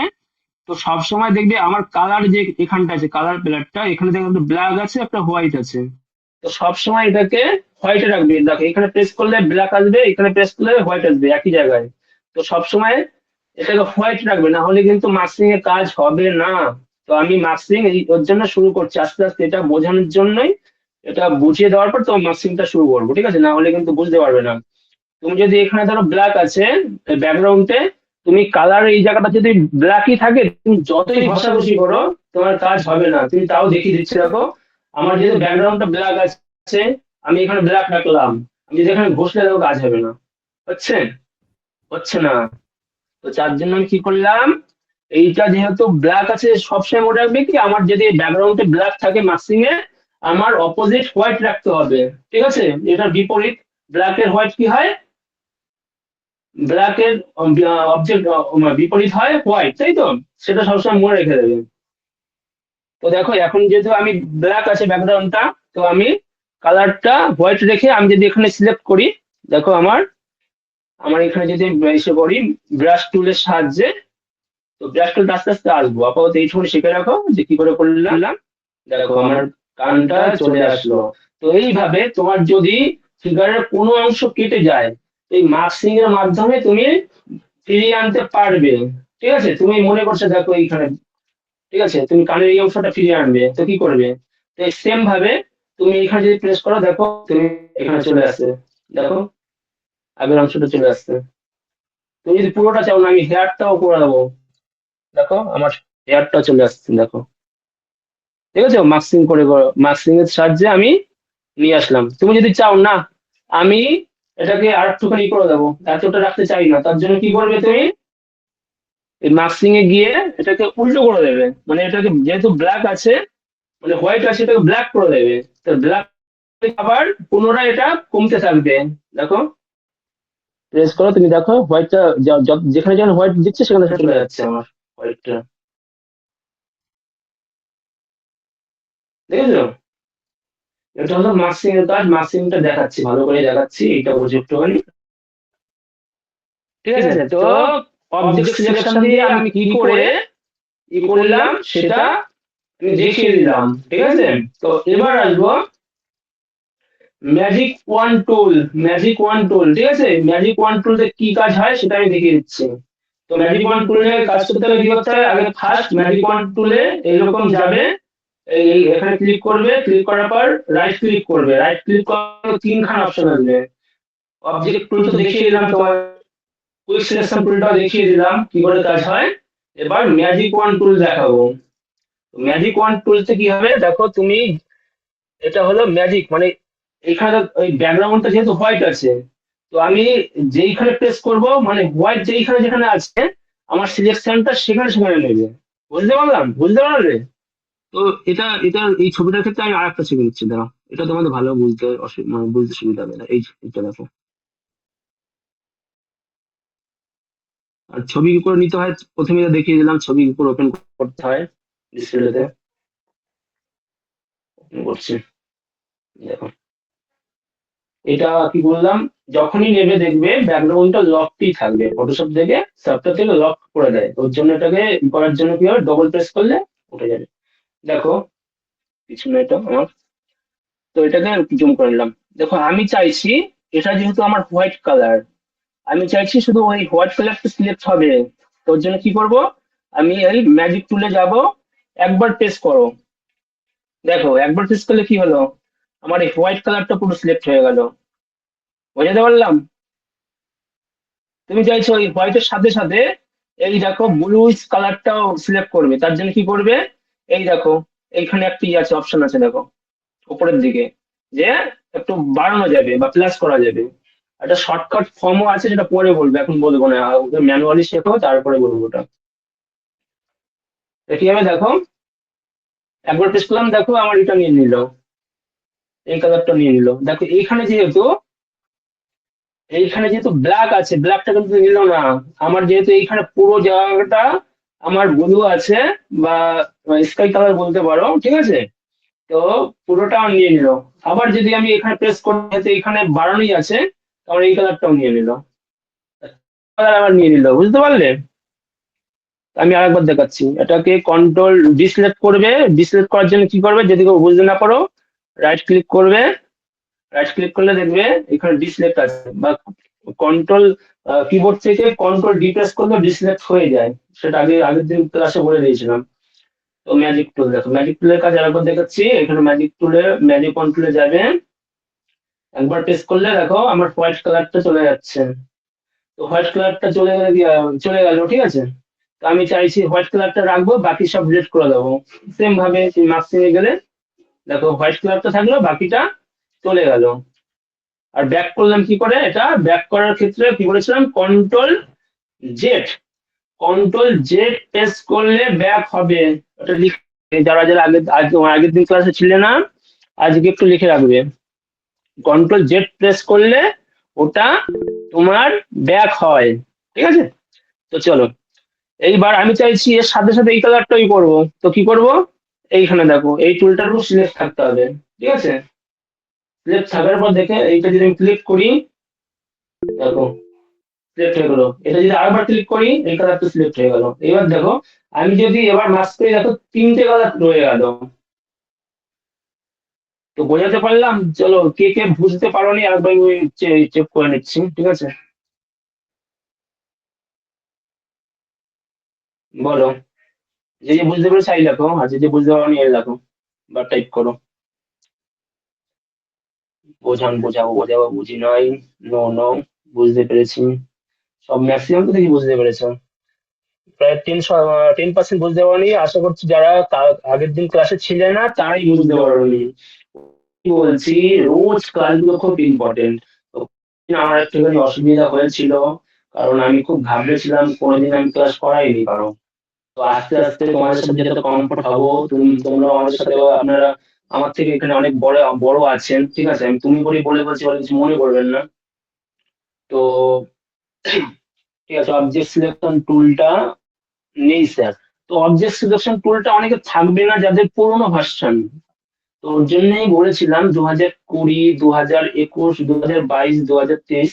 তো সবসময় দেখবে আমার কালার যে এখানটা আছে, কালার প্যালেটটা এখানে দেখো একটা ব্ল্যাক আছে, একটা হোয়াইট আছে। তো সবসময় এটাকে হোয়াইটে রাখবে, দেখো এখানে প্রেস করলে ব্ল্যাক আসবে, এখানে প্রেস করলে হোয়াইট আসবে একই জায়গায়। তো সবসময় এটাকে হোয়াইট রাখবে, না হলে কিন্তু মার্কসিং এর কাজ হবে না। তো আমি মার্কসিং এই ওর জন্য শুরু করছি আস্তে আস্তে, এটা বোঝানোর জন্যই, এটা বুঝিয়ে দেওয়ার পর তোমার মার্কসিংটা শুরু করবো, ঠিক আছে? না হলে কিন্তু বুঝতে পারবে না। তুমি যদি এখানে ধরো ব্ল্যাক আছে ব্যাকগ্রাউন্ডে, তুমি কালার এই জায়গাটা যদি ব্ল্যাকই থাকে, তুমি যতই ঘষাঘষি করো তোমার কাজ হবে না। তুমি তাও দেখিয়ে দিচ্ছি, দেখো আমার যেহেতু ব্যাকগ্রাউন্ডটা ব্ল্যাক আছে, আমি এখানে ব্ল্যাক রাখলাম, আমি যদি এখানে ঘষলে দেখো কাজ হবে না, হচ্ছে হচ্ছে না। তো তার জন্য আমি কি করলাম, এইটা যেহেতু ব্ল্যাক আছে সবসময় মনে রাখবে কি, আমার যদি ব্যাকগ্রাউন্ডে ব্ল্যাক থাকে মার্কসিং এ, আমার অপোজিট হোয়াইট রাখতে হবে, ঠিক আছে? এটার বিপরীত, ব্ল্যাক এর হোয়াইট কি হয়, ব্ল্যাক এর অবজেক্ট বিপরীত হয় হোয়াইট, তাই তো? সেটা সবসময় মনে রেখে দেবে। তো দেখো এখন যেহেতু আমি ব্ল্যাক আছে ব্যাকগ্রাউন্ডটা, তো আমি কালারটা হোয়াইট রেখে আমি যদি এখানে সিলেক্ট করি, দেখো আমার আমার এখানে যদি আমি এসে করি ব্রাশ টুলের সাহায্যে, তো ব্রাশ টুলটা আস্তে আস্তে আসবো, আপাতত এইটুকুনি শিখে রাখো যে কি করে করলাম। দেখো আমার কানটা চলে আসলো। তো এইভাবে তোমার যদি ফিগারের কোনো অংশ কেটে যায়, এই মার্কসিং এর মাধ্যমে তুমি ফিরিয়ে আনতে পারবে, ঠিক আছে? তুমি মনে করছো দেখো এইখানে, ঠিক আছে, তুমি কানের এই অংশটা ফিরিয়ে আনবে, তো কি করবে? তো সেম ভাবে তুমি এখানে যদি প্রেস করো, দেখো তুমি এখানে চলে আসছে, দেখো আগের অংশটা চলে আসছে। তুমি যদি পুরোটা চাও না, আমি হেয়ারটাও করে দেবো, দেখো আমার হেয়ারটা চলে আসছে, দেখো, ঠিক আছে? মার্কসিং করে মার্কসিং এর সাহায্যে আমি নিয়ে আসলাম। তুমি যদি চাও না আমি এটাকে আর একটুখানি করে দেবো, এতটা রাখতে চাই না, তার জন্য কি করবে তুমি, এই মার্কসিং এ গিয়ে এটাকে উল্টো করে দেবে, মানে এটাকে যেহেতু ব্ল্যাক আছে, মানে হোয়াইট আছে, এটাকে ব্ল্যাক করে দেবে। তো ব্ল্যাক আবার পুনরায় এটা কমতে থাকবে, দেখো প্রেস করো, তুমি দেখো হোয়াইটটা যেখানে যেখানে হোয়াইট দিচ্ছে সেখানে চলে যাচ্ছে আমার হোয়াইটটা, দেখেছো? এটা হলো মার্কসিং এর কাজ, মার্কসিংটা দেখাচ্ছি, ভালো করে দেখাচ্ছি, এটা বুঝে একটুখানি, ঠিক আছে? তো অবজেক্ট সিলেকশন দিয়ে আমি কি করে করলাম সেটা আমি দেখিয়ে দিলাম, ঠিক আছে? তো এবার আসবো ম্যাজিক ওয়ান টুল। ম্যাজিক ওয়ান টুল, ঠিক আছে, ম্যাজিক ওয়ান টুলতে কি কাজ হয় সেটা আমি দেখিয়ে দিচ্ছি। তো ম্যাজিক ওয়ান টুলে কাজ করতে হলে কি করতে হয়, আগে ফার্স্ট ম্যাজিক ওয়ান টুলে এইরকম যাবে, এখানে ক্লিক করবে, ক্লিক করার পর রাইট ক্লিক করবে, রাইট ক্লিক করার তিনখানা অপশন আসবে। অবজেক্ট টুল তো দেখিয়ে দিলাম তোমার, কুইক সিলেকশন টুলটাও দেখিয়ে দিলাম কি করে কাজ হয়। এবার ম্যাজিক ওয়ান টুল দেখাবো। ম্যাজিক ওয়ান টুলতে কি হবে, দেখো তুমি, এটা হলো ম্যাজিক, মানে এখানে ওই ব্যাকগ্রাউন্ডটা যেহেতু হোয়াইট আছে, তো আমি যেইখানে প্রেস করব, মানে হোয়াইট যেইখানে যেখানে আছে আমার সিলেকশনটা সেখানে সেখানে নেবে। বুঝতে পারলাম, বুঝতে পারলে? তো এটা এই ছবিটার ক্ষেত্রে আমি আরেকটা ছবি দিচ্ছি, দাঁড়াও, এটা তোমাদের ভালো বুঝতে মানে বুঝতে সুবিধা হবে না, এই এটা দেখো, আর ছবি কি করে নিতে হয় প্রথমে তো দেখিয়ে দিলাম, ছবি কি করে ওপেন করতে হয় ডিসপ্লেতে। ওপেন করছি, দেখো এটা কি বললাম, যখনই নেবে দেখবে ব্যাকগ্রাউন্ডটা লকই থাকবে, ফটোশপ থেকে সফটওয়্যার থেকে লক করে দেয়, ওর জন্য এটাকে করার জন্য কি হয়, ডবল প্রেস করলে উঠে যাবে। দেখো কিছু না এটা আমার, তো এটাকে জুম করে নিলাম। দেখো আমি চাইছি, এটা যেহেতু আমার হোয়াইট কালার, আমি চাইছি শুধু ওই হোয়াইট কালারটা সিলেক্ট হবে। তো ওর জন্য কি করব, আমি এই ম্যাজিক টুলে যাব, একবার প্রেস করো, দেখো একবার প্রেস করলে কি হলো, আমার এই হোয়াইট কালারটা পুরো সিলেক্ট হয়ে গেল। বোঝাতে পারলাম? তুমি চাইছো ওই হোয়াইটের সাথে সাথে এই দেখো ব্লু কালারটাও সিলেক্ট করবে, তার জন্য কি করবে, এই দেখো এইখানে একটা আছে, অপশন আছে দেখো উপরের দিকে, যে একটু বাড়ানো যাবে বা প্লাস করা যাবে। একটা শর্টকাট ফর্মও আছে, যেটা পরে বলবো, এখন বলবো না, ওকে ম্যানুয়ালি শেখো তারপরে বলবো ওটা। তো কি হবে দেখো, একবার প্রেস করলাম, দেখো আমার এটা নিয়ে নিল, এই কালারটা নিয়ে নিল। দেখো এইখানে যেহেতু ব্ল্যাক আছে, ব্ল্যাকটা কিন্তু নিল না। আমার যেহেতু এইখানে পুরো জায়গাটা আমার ব্লু আছে, বা স্কাই কালার বলতে পারো, ঠিক আছে, তো পুরোটা নিয়ে নিল। আবার যদি আমি এখানে প্রেস করি, যেহেতু এখানে বাড়ানোই আছে, তাহলে এই কালারটাও নিয়ে নিল, কালার আবার নিয়ে নিল, বুঝতে পারলে? আমি আরেকবার দেখাচ্ছি, এটাকে কন্ট্রোল ডিসলেক্ট করবে। ডিসলেক্ট করার জন্য কি করবে, যদি কেউ বুঝতে না পারো, রাইট ক্লিক করবে, রাইট ক্লিক করলে দেখবে এখানে ডিসলেক্ট আছে, বা কন্ট্রোল কিবোর্ড থেকে কন্ট্রোল ডি প্রেস করলে ডিসলেক্ট হয়ে যায়। সেটা আগের দিন ক্লাসে বলে দিয়েছিলাম। তো ম্যাজিক টুল, দেখো ম্যাজিক টুলের কাজ আরেকবার দেখাচ্ছি। এখানে ম্যাজিক টুলে ম্যাজিক কন্ট্রোলে যাবে, একবার প্রেস করলে দেখো আমার হোয়াইট কালারটা চলে যাচ্ছে। তো হোয়াইট কালারটা চলে গেল, ঠিক আছে। তো আমি চাইছি হোয়াইট কালারটা রাখবো, বাকি সব রেড করে দেবো। সেম ভাবে তুমি মার্কসিং এ গেলে দেখো হোয়াইট কালারটা থাকলো, বাকিটা চলে গেল। আর ব্যাক করলাম কি করে, এটা ব্যাক করার ক্ষেত্রে কি করেছিলাম, জেড কন্ট্রোল জেড প্রেস করলে ব্যাক হবে। ওটা লিখে, যারা যারা আগের দিন ক্লাসে ছিলে না, আজকে একটু লিখে রাখবে, কন্ট্রোল জেড প্রেস করলে ওটা তোমার ব্যাক হয়, ঠিক আছে। তো চলো, এইবার আমি চাইছি এর সাথে সাথে এই কালারটাই করব। তো কি করব, এইখানে দেখো এই টুলটার উপর সিলেক্ট থাকতে হবে, ঠিক আছে। সিলেক্ট থাকার পর দেখে এইটা যদি আমি ক্লিক করি, দেখো সিলেক্ট হয়ে গেল। এটা যদি আরেকবার ক্লিক করি, এই কালারটা সিলেক্ট হয়ে গেল। এবার দেখো আমি যদি এবার মাস্ক করি, দেখো তিনটে কালার রয়ে গেল। তো বোঝাতে পারলাম? চলো, কে কে বুঝতে পারোনি আরেকবার আমি চেক করে নিচ্ছি, ঠিক আছে, বলো। যে যে বুঝতে পেরেছো এই লেখো, আর যে যে বুঝতে পারোনি এই লেখো, বা টাইপ করো। বোঝাবো বোঝাবো, বুঝি নাই, নো নো, বুঝতে পেরেছি। সব ম্যাক্সিমাম তো দেখি বুঝতে পেরেছো, প্রায় 10% বুঝতে পারোনি। আশা করছি যারা আগের দিন ক্লাসে ছিলে না তারাই বুঝতে পারোনি। কি বলছি, রোজ ক্লাসগুলো খুব ইম্পর্টেন্ট। তো আমার একটুখানি অসুবিধা হয়েছিল, কারণ আমি খুব ঘাবড়েছিলাম, কোনোদিন আমি ক্লাস করাইনি কারো। তো আস্তে আস্তে তোমাদের সাথে যত কমফোর্ট হবো, তোমরা আমাদের সাথে, আপনারা আমার থেকে এখানে অনেক বড় বড় আছেন, ঠিক আছে, আমি তুমি বলেই বলছি, বলে কিছু মনে করবেন না। তো ঠিক আছে, অবজেক্ট সিলেকশন টুলটা নেই স্যার। তো অবজেক্ট সিলেকশন টুলটা অনেকে থাকবে না যাদের পুরোনো ভার্সন। তো ওর জন্যই বলেছিলাম 2020, 2021, 2022, 2023।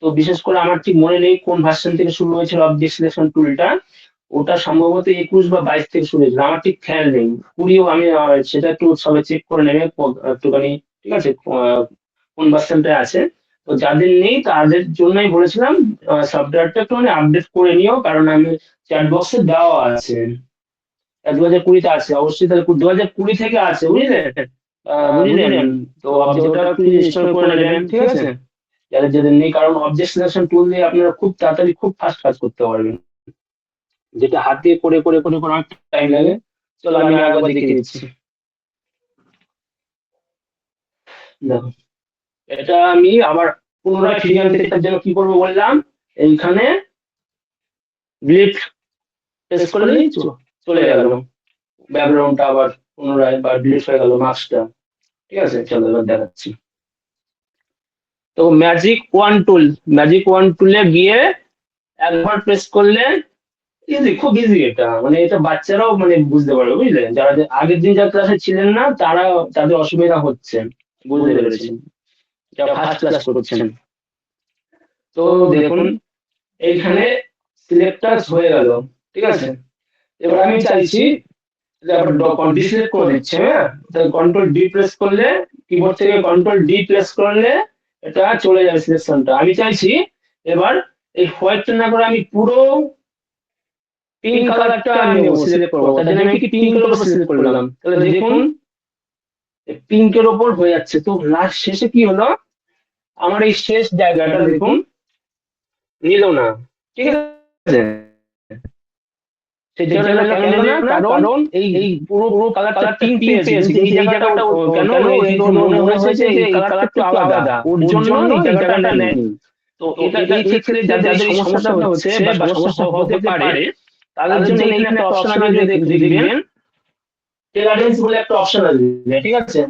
তো বিশেষ করে আমার ঠিক মনে নেই কোন ভার্সন থেকে শুরু হয়েছিল অবজেক্ট সিলেকশন টুলটা। ওটা সম্ভবত 21 বা 22 থেকে শুরু হয়েছিল, আমার ঠিক খেয়াল নেই। কুড়িও আমি সেটা একটু সবাই চেক করে নেবে একটুখানি, ঠিক আছে, কোন ভার্সনটা আছে। তো যাদের নেই তাদের জন্যই বলেছিলাম সফটওয়্যারটা একটু মানে আপডেট করে নিও, কারণ আমি চ্যাট বক্সে দেওয়া আছে। 2020-তে আছে অবশ্যই, তাহলে 2020 থেকে আছে, বুঝলে? বুঝলেন? তো আপনি ওটা একটু ইনস্টল করে নেবেন, ঠিক আছে, যাদের যাদের নেই। কারণ অবজেক্ট সিলেকশন টুল দিয়ে আপনারা খুব তাড়াতাড়ি খুব ফাস্ট কাজ করতে পারবেন, যেটা হাত দিয়ে করে অনেক টাইম লাগে। চলো আমি আরেকবার দেখিয়ে দিচ্ছি, দেখো এটা আমি আবার পুনরায় ফিরিয়ে আনতে চাই, তার জন্য কি করবো বললাম, এইখানে ডিলিট প্রেস করলেই চলে গেল ব্যাকগ্রাউন্ডটা, আবার পুনরায় বা ডিলিট হয়ে গেল মার্কসটা, ঠিক আছে। চলো এবার দেখাচ্ছি। তো ম্যাজিক ওয়ান টুলে গিয়ে একবার প্রেস করলে ইজি, খুব ইজি এটা, মানে এটা বাচ্চারাও মানে বুঝতে পারবে, বুঝলে, যারা যে আগের দিন যারা ক্লাসে ছিলেন না তারা, তাদের অসুবিধা হচ্ছে, বুঝতে পেরেছি, যারা ফার্স্ট ক্লাস করছেন। তো দেখুন এইখানে সিলেক্টাস হয়ে গেল, ঠিক আছে। এবার আমি চাইছি ডিসিলেক্ট করে দিচ্ছে, হ্যাঁ, তাহলে কন্ট্রোল ডি প্রেস করলে, কিবোর্ড থেকে কন্ট্রোল ডি প্রেস করলে এটা চলে যাবে সিলেকশনটা। আমি চাইছি এবার এই হোয়াইটটা না করে আমি পুরো পিঙ্ক কালারটা নেবো, সিলেক্ট করবো, তার জন্য আমি কি পিঙ্কের উপর সিলেক্ট করলাম, তাহলে দেখুন পিঙ্কের ওপর হয়ে যাচ্ছে। তো লাস্ট শেষে কি হলো, আমার এই শেষ জায়গাটা দেখুন নিল না, ঠিক আছে। সেই জায়গাটা কেন নিল না, কারণ এই এই পুরো পুরো কালারটা পিঙ্ক পেয়েছে, কিন্তু এই জায়গাটা কেন এই মনে হয়েছে যে এই কালারটা একটু আলাদা, ওর জন্য এই জায়গাটা নেয়নি। তো এটা এই ক্ষেত্রে যাদের এই সমস্যাটা হচ্ছে বা সমস্যা হতে পারে, তাদের জন্য এখানে একটা অপশন আছে, দেখবেন টলারেন্স বলে একটা অপশন আসবে, ঠিক আছে।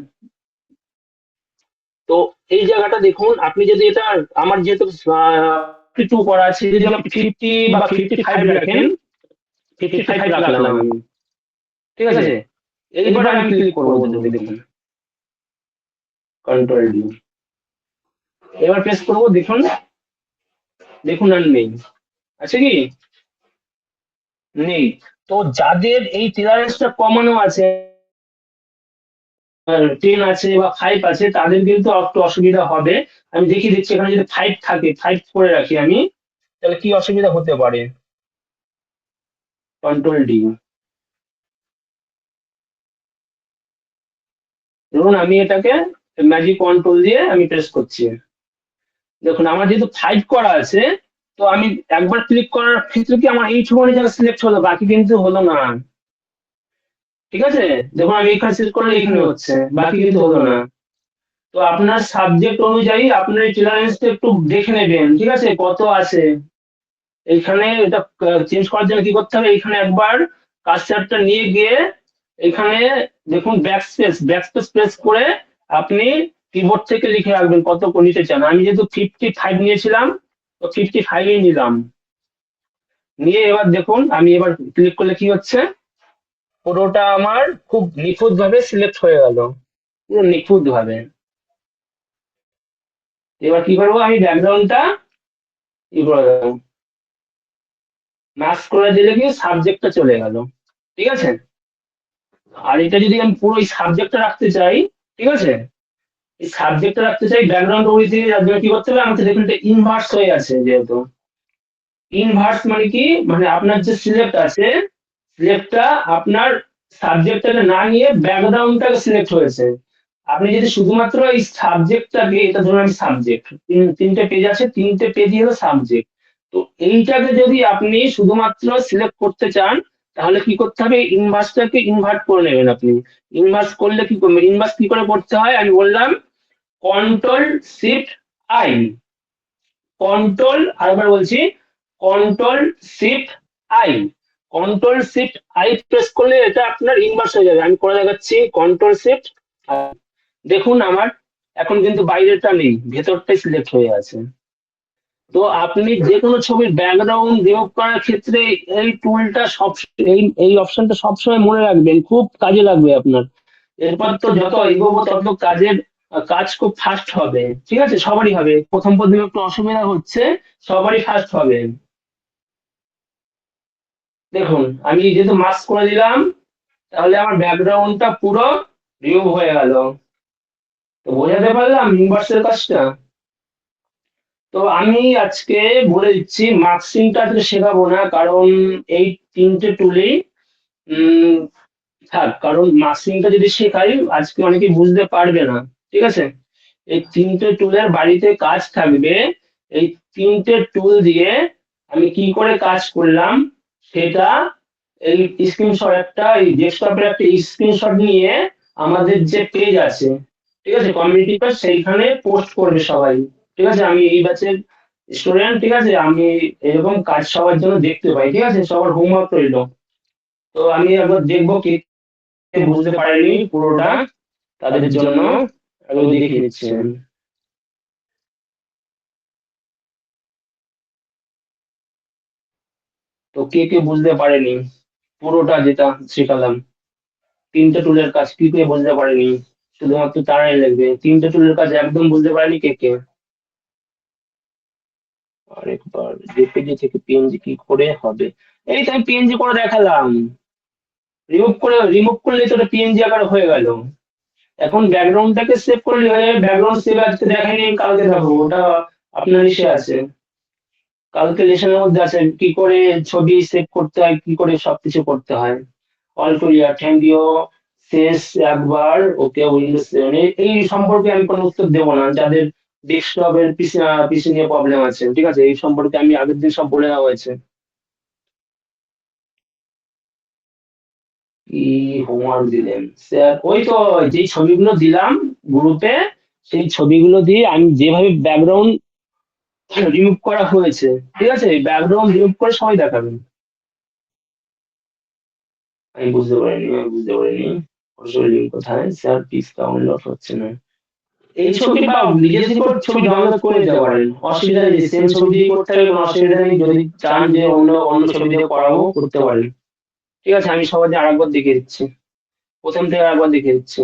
তো এই জায়গাটা দেখুন, আপনি যদি এটা, আমার যেহেতু 52 করা আছে, যদি আপনি 50 বা 55 রাখেন, 55 রাখলাম আমি, ঠিক আছে। এইবার আমি ক্লিক করবো, যদি দেখুন কন্ট্রোল ডি, এবার প্রেস করবো, দেখুন দেখুন আর নেই, আছে কি নেই। তো যাদের এই টলারেন্সটা কমানো আছে, 10 আছে বা 5 আছে, তাদের কিন্তু একটু অসুবিধা হবে। আমি দেখিয়ে দিচ্ছি, এখানে যদি 5 থাকে, 5 করে রাখি আমি, তাহলে কি অসুবিধা হতে পারে। কন্ট্রোল ডি, ধরুন আমি এটাকে ম্যাজিক কন্ট্রোল দিয়ে আমি প্রেস করছি, দেখুন আমার যেহেতু 5 করা আছে, তো আমি একবার ক্লিক করার ক্ষেত্রে কি আমার এই ছবিটা জায়গা সিলেক্ট হলো, বাকি কিন্তু হলো না, ঠিক আছে। দেখুন আমি এখানে সিলেক্ট করলে এখানে হচ্ছে, বাকি কিন্তু হলো না। তো আপনার সাবজেক্ট অনুযায়ী আপনার এই টলারেন্সটা একটু দেখে নেবেন, ঠিক আছে, কত আছে। এইখানে এটা চেঞ্জ করার জন্য কি করতে হবে, এইখানে একবার কার্সারটা নিয়ে গিয়ে এখানে দেখুন ব্যাকস্পেস প্রেস করে আপনি কিবোর্ড থেকে লিখে রাখবেন কত নিতে চান। আমি যেহেতু 55 নিয়েছিলাম, তো 55ই নিলাম, নিয়ে এবার দেখুন আমি এবার ক্লিক করলে কি হচ্ছে, পুরোটা আমার খুব নিখুঁত ভাবে সিলেক্ট হয়ে গেল, পুরো নিখুঁত ভাবে। এবার কি করবো, আমি ব্যাকগ্রাউন্ডটা কি করে দেবো, মাস্ক করে দিলে কি সাবজেক্টটা চলে গেল, ঠিক আছে। আর এটা যদি আমি পুরো এই সাবজেক্টটা রাখতে চাই, ঠিক আছে, এই সাবজেক্টটা রাখতে চাই ব্যাকগ্রাউন্ড ওই দিয়ে, যার জন্য কি করতে হবে, আমাকে দেখুন এটা ইনভার্স হয়ে আছে, যেহেতু ইনভার্স মানে কি, মানে আপনার যে সিলেক্ট আছে, সিলেক্টটা আপনার সাবজেক্টটাকে না নিয়ে ব্যাকগ্রাউন্ডটাকে সিলেক্ট হয়েছে। আপনি যদি শুধুমাত্র এই সাবজেক্টটাকে, এটা ধরুন আমি সাবজেক্ট, তিনটে পেজ আছে, তিনটে পেজই হলো সাবজেক্ট। তো এইটাকে যদি আপনি শুধুমাত্র সিলেক্ট করতে চান, তাহলে কি করতে হবে, ইনভার্সটাকে ইনভার্ট করে নেবেন আপনি। ইনভার্স করলে কি করবেন, ইনভার্স কি করে করতে হয় আমি বললাম, কন্ট্রোল শিফট আই, কন্ট্রোল, আরেকবার বলছি, control shift I, control shift I press করলে এটা আপনার ইনভার্স হয়ে যাবে। আমি করে দেখাচ্ছি, কন্ট্রোল শিফট, দেখুন আমার এখন কিন্তু বাইরেটা নেই, ভেতরটাই সিলেক্ট হয়ে আছে। তো আপনি যে কোনো ছবির ব্যাকগ্রাউন্ড রিমুভ করার ক্ষেত্রে এই টুলটা সব, এই অপশনটা সবসময় মনে রাখবেন, খুব কাজে লাগবে আপনার। এরপর তো যত এগোবো তত কাজ খুব ফাস্ট হবে, ঠিক আছে, সবারই হবে, প্রথম প্রথম একটু অসুবিধা হচ্ছে, সবারই ফাস্ট হবে। দেখুন আমি যেহেতু মাস্ক করে দিলাম, তাহলে আমার ব্যাকগ্রাউন্ডটা পুরো রিমুভ হয়ে গেল। তো বোঝাতে পারলাম ইনভার্সের কাজটা। তো আমি আজকে বলে দিচ্ছি, মার্কসিংটা আজকে শেখাবো না, কারণ এই তিনটে টুলেই উম থাক, কারণ মার্কসিংটা যদি শেখাই আজকে অনেকে বুঝতে পারবে না, ঠিক আছে। এই তিনটে টুলের বাড়িতে কাজ থাকবে, এই তিনটে টুল দিয়ে আমি কি করে কাজ করলাম সেটা, এই স্ক্রিনশট একটা, এই ডেস্কটপের একটা স্ক্রিনশট নিয়ে আমাদের যে পেজ আছে, ঠিক আছে, কমিউনিটি পেজ, সেইখানে পোস্ট করবে সবাই, ঠিক আছে। আমি এই ব্যাচের স্টুডেন্ট, ঠিক আছে, আমি এরকম কাজ সবার জন্য দেখতে পাই, ঠিক আছে, সবার হোমওয়ার্ক রইলো। তো আমি একবার দেখবো কে কে বুঝতে পারেনি পুরোটা, তাদের জন্য আমি দেখিয়ে দিচ্ছি। তো কে কে বুঝতে পারেনি পুরোটা যেটা শেখালাম, তিনটে টুলের কাজ কি কে বুঝতে পারেনি, শুধুমাত্র তারাই লিখবে তিনটে টুলের কাজ একদম বুঝতে পারেনি কে কে। আরেকবার জেপিজি থেকে পিএনজি কি করে হবে? এই তো আমি পিএনজি করে দেখালাম, রিমুভ করলে তো ওটা পিএনজি আকারে হয়ে গেল। এখন ব্যাকগ্রাউন্ডটাকে সেভ করলে হয়ে যাবে, ব্যাকগ্রাউন্ড সেভ আজকে দেখাইনি, কালকে দেখাবো, ওটা আপনার ইসে আছে, কালকে লেসনের মধ্যে আছে কি করে ছবি সেভ করতে হয়, কি করে সবকিছু করতে হয়। All clear, thank you. শেষ একবার ওকে উইন্ডোজ সেভেন, এই সম্পর্কে আমি কোনো উত্তর দেবো না, যাদের ডেস্কটপের পিসি পিসি নিয়ে প্রবলেম আছে, ঠিক আছে, এই সম্পর্কে আমি আগের দিন সব বলে দেওয়া হয়েছে। কি হোমওয়ার্ক দিলেন স্যার? ওই তো যেই ছবিগুলো দিলাম গ্রুপে, সেই ছবিগুলো দিয়ে আমি যেভাবে ব্যাকগ্রাউন্ড রিমুভ করা হয়েছে, ঠিক আছে, ব্যাকগ্রাউন্ড রিমুভ করে সবাই দেখাবেন। আমি বুঝতে পারিনি লিঙ্ক কোথায় স্যার? পিস ডাউনলোড হচ্ছে না। এই ছবি বা নিজে থেকে ছবি ডাউনলোড করে দিতে পারেন, অসুবিধা নেই, সেম ছবি দিয়ে করতে হবে, কোনো অসুবিধা নেই। যদি চান যে অন্য অন্য ছবি দিয়ে করাবো, করতে পারেন। ঠিক আছে, আমি সবাই আরেকবার দেখিয়ে দিচ্ছি, প্রথম থেকে আরেকবার দেখিয়ে দিচ্ছি।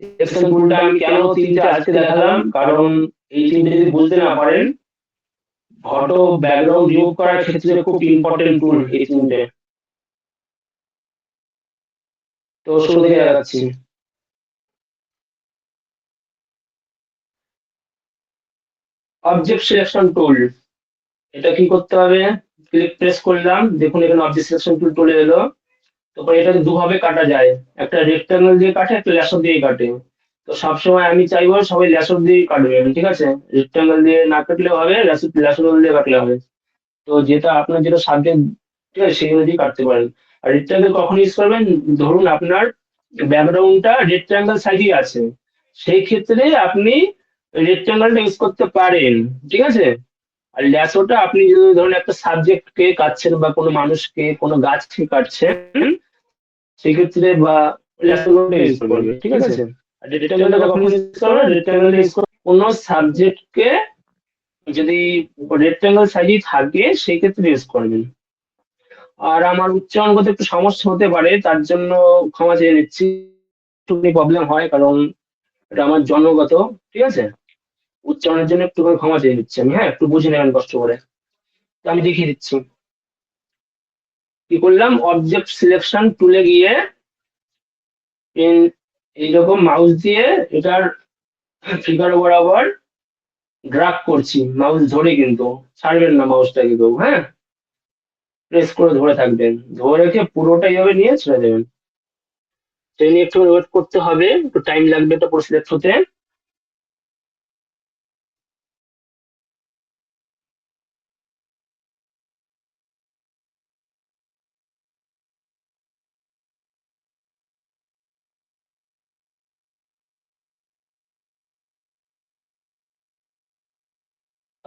সিলেকশন টুলটা আমি কেন তিনটে আজকে দেখালাম, কারণ এই তিনটে যদি বুঝতে না পারেন, ফটো ব্যাকগ্রাউন্ড রিমুভ করার ক্ষেত্রে খুব ইম্পর্টেন্ট টুল এই তিনটে। তো শুরু থেকে দেখাচ্ছি। অবজেক্ট সিলেকশন টুল, এটা কি করতে হবে? ক্লিক প্রেস করলাম, দেখুন এখানে অবজেক্ট সিলেকশন টুল চলে এলো। তারপর এটাকে দুভাবে কাটা যায়, একটা রেক্টাঙ্গেল দিয়ে কাটে, একটা ল্যাসো দিয়ে কাটে। তো সবসময় আমি চাইবো সবাই ল্যাসো দিয়ে কাটবেন, ঠিক আছে, রেক্টাঙ্গেল দিয়ে না কাটলে হবে, ল্যাসো দিয়ে কাটলে হবে। তো যেটা আপনার যেটা সাবজেক্ট, ঠিক আছে, সেই অনুযায়ী কাটতে পারেন। আর রেক্টাঙ্গেল কখন ইউজ করবেন? ধরুন আপনার ব্যাকগ্রাউন্ডটা রেক্টাঙ্গেল সাইজই আছে, সেই ক্ষেত্রে আপনি রেক্টাঙ্গেলটা ইউজ করতে পারেন, ঠিক আছে। আর ল্যাসোটা আপনি যদি ধরুন একটা সাবজেক্টকে কাটছেন বা কোনো মানুষকে কোনো গাছকে কাটছেন, সেক্ষেত্রে বা ল্যাসোটা ইউজ করবে, ঠিক আছে। আর রেক্টাঙ্গেলটা কখন ইউজ করবে? রেক্টাঙ্গেলটা ইউজ করবে কোনো সাবজেক্টকে যদি রেক্টাঙ্গেল সাইজই থাকে সেই ক্ষেত্রে ইউজ করবেন। আর আমার উচ্চারণ করতে একটু সমস্যা হতে পারে, তার জন্য ক্ষমা চেয়ে নিচ্ছি, একটু প্রবলেম হয়, কারণ এটা আমার জন্মগত, ঠিক আছে। উচ্চারণের জন্য একটু ক্ষমা চেয়ে নিচ্ছি আমি, হ্যাঁ, একটু বুঝে নেবেন কষ্ট করে। তো আমি দেখিয়ে দিচ্ছি কি করলাম। অবজেক্ট সিলেকশন টুলে গিয়ে এইরকম মাউস দিয়ে এটার ফিগার বরাবর ড্রাগ করছি, মাউস ধরে, কিন্তু ছাড়বেন না মাউসটাকে কেউ, হ্যাঁ, প্রেস করে ধরে থাকবেন, ধরে রেখে পুরোটা এইভাবে নিয়ে ছেড়ে দেবেন। ছেড়ে নিয়ে একটু ওয়েট করতে হবে, একটু টাইম লাগবে এটা পুরো সিলেক্ট হতে।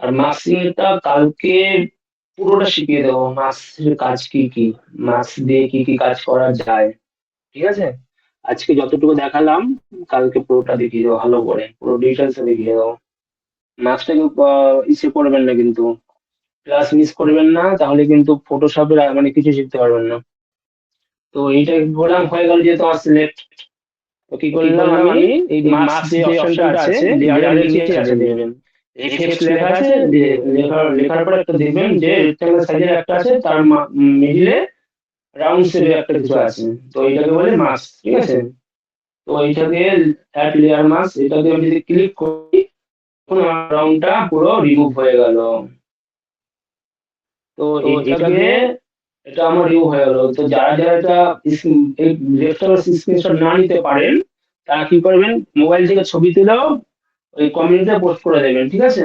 আর মার্কসিংটা কালকে পুরোটা শিখিয়ে দেবো, মার্কসের কাজ কি কি, মার্কস দিয়ে কি কি কাজ করা যায়, ঠিক আছে। আজকে যতটুকু দেখালাম, কালকে পুরোটা দেখিয়ে দেবো, ভালো করে পুরো ডিটেলস দেখিয়ে দেবো। মার্কসটাকে ইসে করবেন না কিন্তু, ক্লাস মিস করবেন না, তাহলে কিন্তু ফটোশপের মানে কিছু শিখতে পারবেন না। তো এইটা বললাম হয়ে গেল, যেহেতু আমার সিলেক্ট। তো কি করলাম আমি, এই মার্কস যে অপশনটা আছে লেয়ারের নিচে আছে দেখবেন, এফএক্স লেখা আছে, যে লেখার পরে একটা দেখবেন যে রেক্টাঙ্গেল সাইজের একটা আছে, তার মিডিলে রাউন্ড শেপে একটা কিছু আছে, তো এইটাকে বলে মার্কস, ঠিক আছে। তো এইটাকে অ্যাড লেয়ার মার্কস, এটাকে আমি যদি ক্লিক করি, তখন আমার রাউন্ডটা পুরো রিমুভ হয়ে গেল। তো এটাকে, এটা আমার রিমুভ হয়ে গেল। তো যারা যারা এটা এই লেফটার স্ক্রিনশট না নিতে পারেন, তারা কি করবেন, মোবাইল থেকে ছবি তুলেও ওই কমিউনিটিতে পোস্ট করে দেবেন, ঠিক আছে।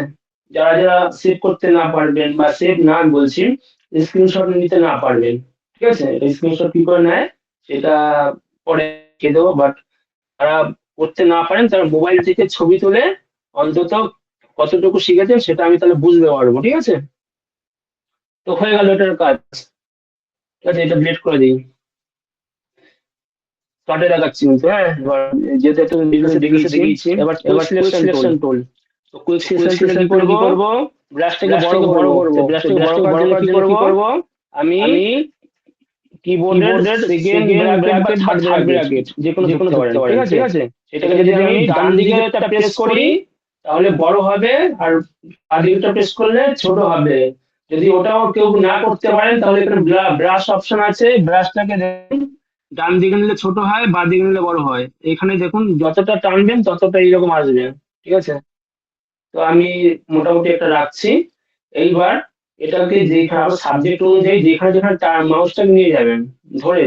যারা যারা সেভ করতে না পারবেন, বা সেভ না বলছি, স্ক্রিনশট নিতে না পারবেন, ঠিক আছে, স্ক্রিনশট কি করে নেয় সেটা পরে কে দেবো, বাট যারা করতে না পারেন তারা মোবাইল থেকে ছবি তুলে অন্তত কতটুকু শিখেছেন সেটা আমি তাহলে বুঝতে পারবো, ঠিক আছে। তো হয়ে গেল এটার কাজ, ঠিক আছে, এটা ডিলিট করে দিই। স্টার্টে দেখাচ্ছি কিন্তু, হ্যাঁ, এবার যেহেতু একটু ডিটেলসে দেখিয়েছি, এবার এবার কুইক সিলেকশন টুল। তো কুইক সিলেকশন টুলে কি করবো, ব্রাশটাকে বড় করবো, ব্রাশটাকে বড় করার জন্য কি করব, আমি কিবোর্ডের সেকেন্ড ব্র্যাকেট বা থার্ড ব্র্যাকেট যে কোনো ধরতে পারেন, ঠিক আছে। সেটাকে যদি আমি ডান দিকেরটা প্রেস করি তাহলে বড় হবে, আর বাঁ দিকেরটা প্রেস করলে ছোট হবে। যদি ওটাও কেউ না করতে পারেন তাহলে এখানে ব্রাশ অপশন আছে, ব্রাশটাকে দেখুন ডান দিকে নিলে ছোট হয়, বাঁ দিকে নিলে বড় হয়। এখানে দেখুন যতটা টানবেন ততটা এইরকম আসবে, ঠিক আছে। তো আমি মোটামুটি একটা রাখছি। এইবার এটাকে যেখানে আপনার সাবজেক্ট অনুযায়ী যেখানে যেখানে মাউসটাকে নিয়ে যাবেন, ধরে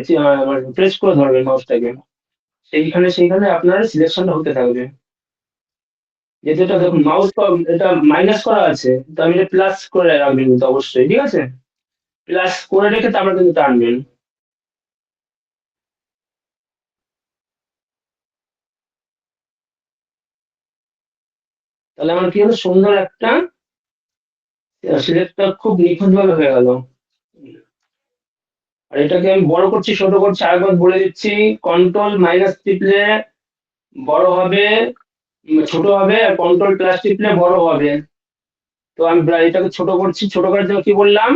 প্রেস করে ধরবেন মাউসটাকে, সেইখানে আপনার সিলেকশনটা হতে থাকবে। যেহেতু এটা দেখুন মাউস এটা মাইনাস করা আছে, তো আমি এটা প্লাস করে রাখবেন কিন্তু অবশ্যই, ঠিক আছে। প্লাস করে রেখে তারপর কিন্তু টানবেন। তাহলে আমার কি হলো, সুন্দর একটা সিলেক্টটা খুব নিখুঁত ভাবে হয়ে গেল। আর এটাকে আমি বড় করছি ছোট করছি আরেকবার বলে দিচ্ছি। কন্ট্রোল মাইনাস টিপলে বড় হবে, ছোট হবে, আর কন্ট্রোল প্লাস টিপলে বড় হবে। তো আমি এটাকে ছোট করছি, ছোট করার জন্য কি বললাম,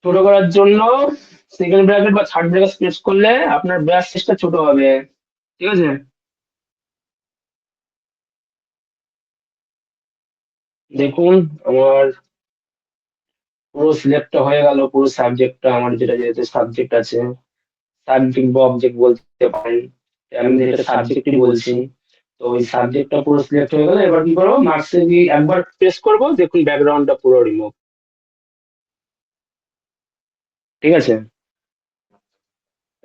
ছোট করার জন্য সেকেন্ড ব্র্যাকেট বা থার্ড ব্র্যাকেট প্রেস করলে আপনার ব্রাশ সাইজটা ছোট হবে, ঠিক আছে। দেখুন আমার পুরো সিলেক্টটা হয়ে গেল, পুরো সাবজেক্টটা আমার যেটা যেহেতু সাবজেক্ট আছে, সাবজেক্ট বা অবজেক্ট বলতে পারেন, আমি এটা সাবজেক্টই বলছি। তো ওই সাবজেক্টটা পুরো সিলেক্ট হয়ে গেল। এবার কি করবো, মার্কসে গিয়ে একবার প্রেস করব, দেখুন ব্যাকগ্রাউন্ডটা পুরো রিমুভ, ঠিক আছে।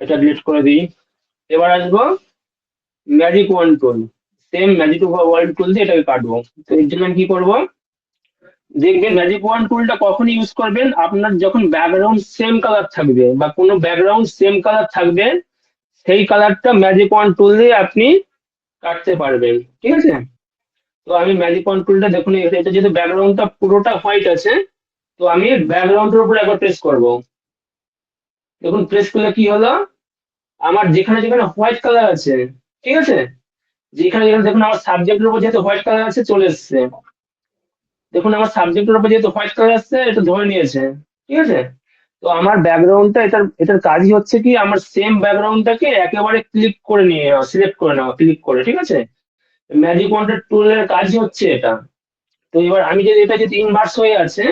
এটা ডিলিট করে দিই। এবার আসবো ম্যাজিক ওয়ান টুল, সেম ম্যাজিক ওয়ান টুল দিয়ে এটাকে কাটবো। তো এর জন্য আমি কি করবো, দেখবেন ম্যাজিক ওয়ান টুলটা কখন ইউজ করবেন, আপনার যখন ব্যাকগ্রাউন্ড সেম কালার থাকবে বা কোনো ব্যাকগ্রাউন্ড সেম কালার থাকবে, সেই কালারটা ম্যাজিক ওয়ান টুল দিয়ে আপনি কাটতে পারবেন, ঠিক আছে। তো আমি ম্যাজিক ওয়ান টুলটা দেখুন, এটা যেহেতু ব্যাকগ্রাউন্ডটা পুরোটা হোয়াইট আছে, তো আমি ব্যাকগ্রাউন্ডের উপর একবার প্রেস করব। দেখুন প্রেস করলে কি হলো, আমার যেখানে যেখানে হোয়াইট কালার আছে, ঠিক আছে, যেখানে যেখানে দেখুন আমার সাবজেক্টের উপর যেহেতু হোয়াইট কালার আছে চলে এসছে। দেখুন আমার সাবজেক্টের উপর যেহেতু হোয়াইট কালার আসছে এটা ধরে নিয়েছে, ঠিক আছে। তো আমার ব্যাকগ্রাউন্ডটা এটার এটার কাজই হচ্ছে কি, আমার সেম ব্যাকগ্রাউন্ডটাকে একেবারে ক্লিক করে নিয়ে নেওয়া, সিলেক্ট করে নেওয়া, ক্লিক করে, ঠিক আছে। ম্যাজিক ওয়ান্ডার টুলের কাজই হচ্ছে এটা। তো এবার আমি যদি এটা যদি ইনভার্স হয়ে আছে,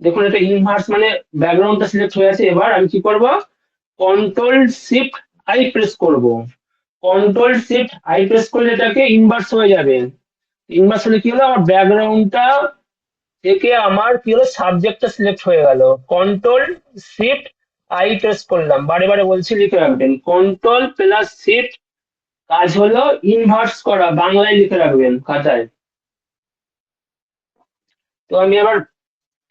দেখুন এটা ইনভার্স মানে ব্যাকগ্রাউন্ডটা সিলেক্ট হয়ে আছে। এবার আমি কি করব, কন্ট্রোল শিফট আই প্রেস করব। কন্ট্রোল শিফট আই প্রেস করলে এটাকে ইনভার্স হয়ে যাবে। ইনভার্স হলে কি হলো, আমার ব্যাকগ্রাউন্ডটা থেকে আমার কি হলো, সাবজেক্টটা সিলেক্ট হয়ে গেল। কন্ট্রোল শিফট আই প্রেস করলাম, বারে বারে বলছি লিখে রাখবেন, কন্ট্রোল প্লাস শিফট, কাজ হলো ইনভার্স করা, বাংলায় লিখে রাখবেন খাতায়। তো আমি আবার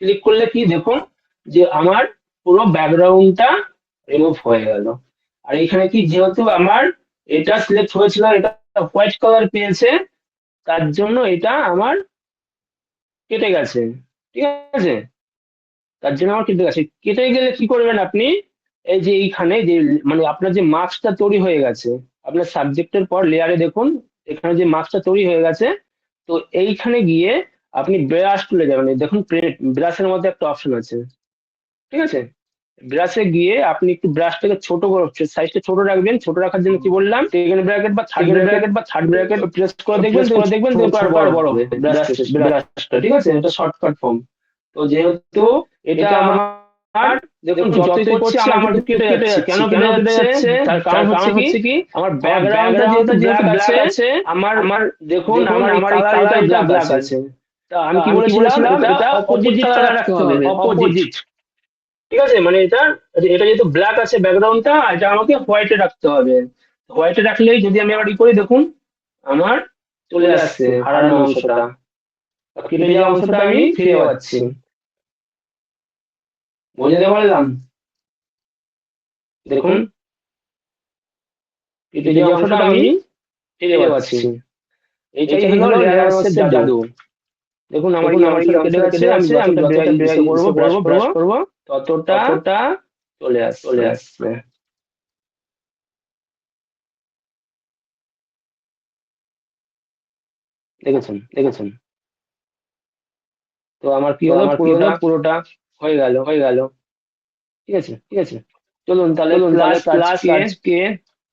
ক্লিক করলে কি দেখুন, যে আমার পুরো ব্যাকগ্রাউন্ডটা রিমুভ হয়ে গেল। আর এখানে কি, যেহেতু আমার এটা সিলেক্ট হয়েছিল, এটা হোয়াইট কালার পেয়েছে, তার জন্য এটা আমার কেটে গেছে, ঠিক আছে। তার জন্য আমার কেটে গেছে। কেটে গেলে কি করবেন আপনি, এই যে এইখানে যে মানে আপনার যে মার্কসটা তৈরি হয়ে গেছে, আপনার সাবজেক্টের পর লেয়ারে দেখুন এখানে যে মার্কসটা তৈরি হয়ে গেছে, তো এইখানে গিয়ে আপনি ব্রাশ তুলে যাবেন। এই দেখুন ব্রাশের মধ্যে একটা অপশন আছে, ঠিক আছে। ব্রাশে গিয়ে আপনি একটু ব্রাশটাকে ছোট করে সাইজটা ছোট রাখবেন। ছোট রাখার জন্য কি বললাম, সেকেন্ড ব্র্যাকেট বা থার্ড ব্র্যাকেট প্রেস করে দেখবেন, ছোট আর বড় হবে ব্রাশটা, ঠিক আছে। এটা শর্টকাট ফর্ম। তো যেহেতু এটা আমার দেখুন যতই করছি আমার কিন্তু কেটে যাচ্ছে। কেন কেটে যাচ্ছে, তার কারণ হচ্ছে কি, আমার ব্যাকগ্রাউন্ডটা যেহেতু ব্ল্যাক আছে, আমার আমার দেখুন আমার এই কালারটা ব্ল্যাক আছে। তা আমি কি বলেছিলাম, এটা অপোজিট কালার রাখতে হবে, অপোজিট, ঠিক আছে। মানে এটা এটা যেহেতু ব্ল্যাক আছে ব্যাকগ্রাউন্ডটা, এটা আমাকে হোয়াইটে রাখতে হবে। হোয়াইটে রাখলেই যদি আমি আবার ই করি দেখুন আমার চলে আসছে হারানো অংশটা, কেটে যাওয়া অংশটা আমি ফিরে পাচ্ছি। বুঝতে পারলাম, দেখুন কেটে যাওয়া অংশটা আমি ফিরে পাচ্ছি। এইটাই হলো লেয়ারস এর জাদু। দেখুন আমার এই অংশটা কেটে গেছে, আমি যতটা ব্র্যাকেট করবো ব্রাশ করবো ততটা চলে আসবে। দেখেছেন। তো আমার কি হলো, পুরোটা হয়ে গেল। ঠিক আছে, চলুন তাহলে ক্লাস আজকে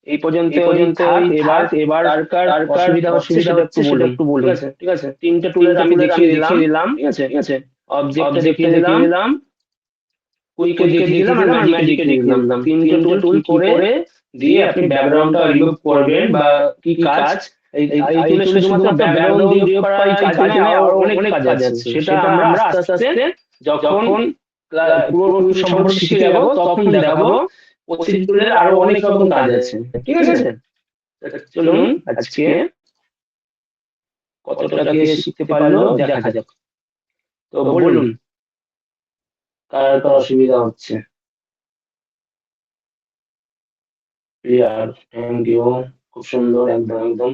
এই পর্যন্তই থাক। এবার কার অসুবিধা হচ্ছে সেটা একটু বলুন। ঠিক আছে, তিনটে টুলের আমি দেখিয়ে দিলাম। ঠিক আছে, অবজেক্টটা দেখিয়ে দিলাম, কুইকে দেখিয়ে দিলাম, আর ম্যাজিকে দেখিয়ে দিলাম। তিনটে টুল কি করে দিয়ে আপনি ব্যাকগ্রাউন্ডটা রিমুভ করবেন বা কি কাজ। এই টুলে শুধুমাত্র ব্যাকগ্রাউন্ড রিমুভ করাই কাজ নয়, আরো অনেক কাজ আছে। সেটা আমরা আস্তে আস্তে যখন পুরো টুল সম্পর্কে শিখে যাবো তখন দেখাবো। প্রতিটি টুলের আরো অনেক রকম কাজ আছে। ঠিক আছে, চলুন আজকে কতটা কে শিখতে পারলো দেখা যাক। তো বলুন কার কার অসুবিধা হচ্ছে। ক্লিয়ার, থ্যাংক ইউ, খুব সুন্দর, একদম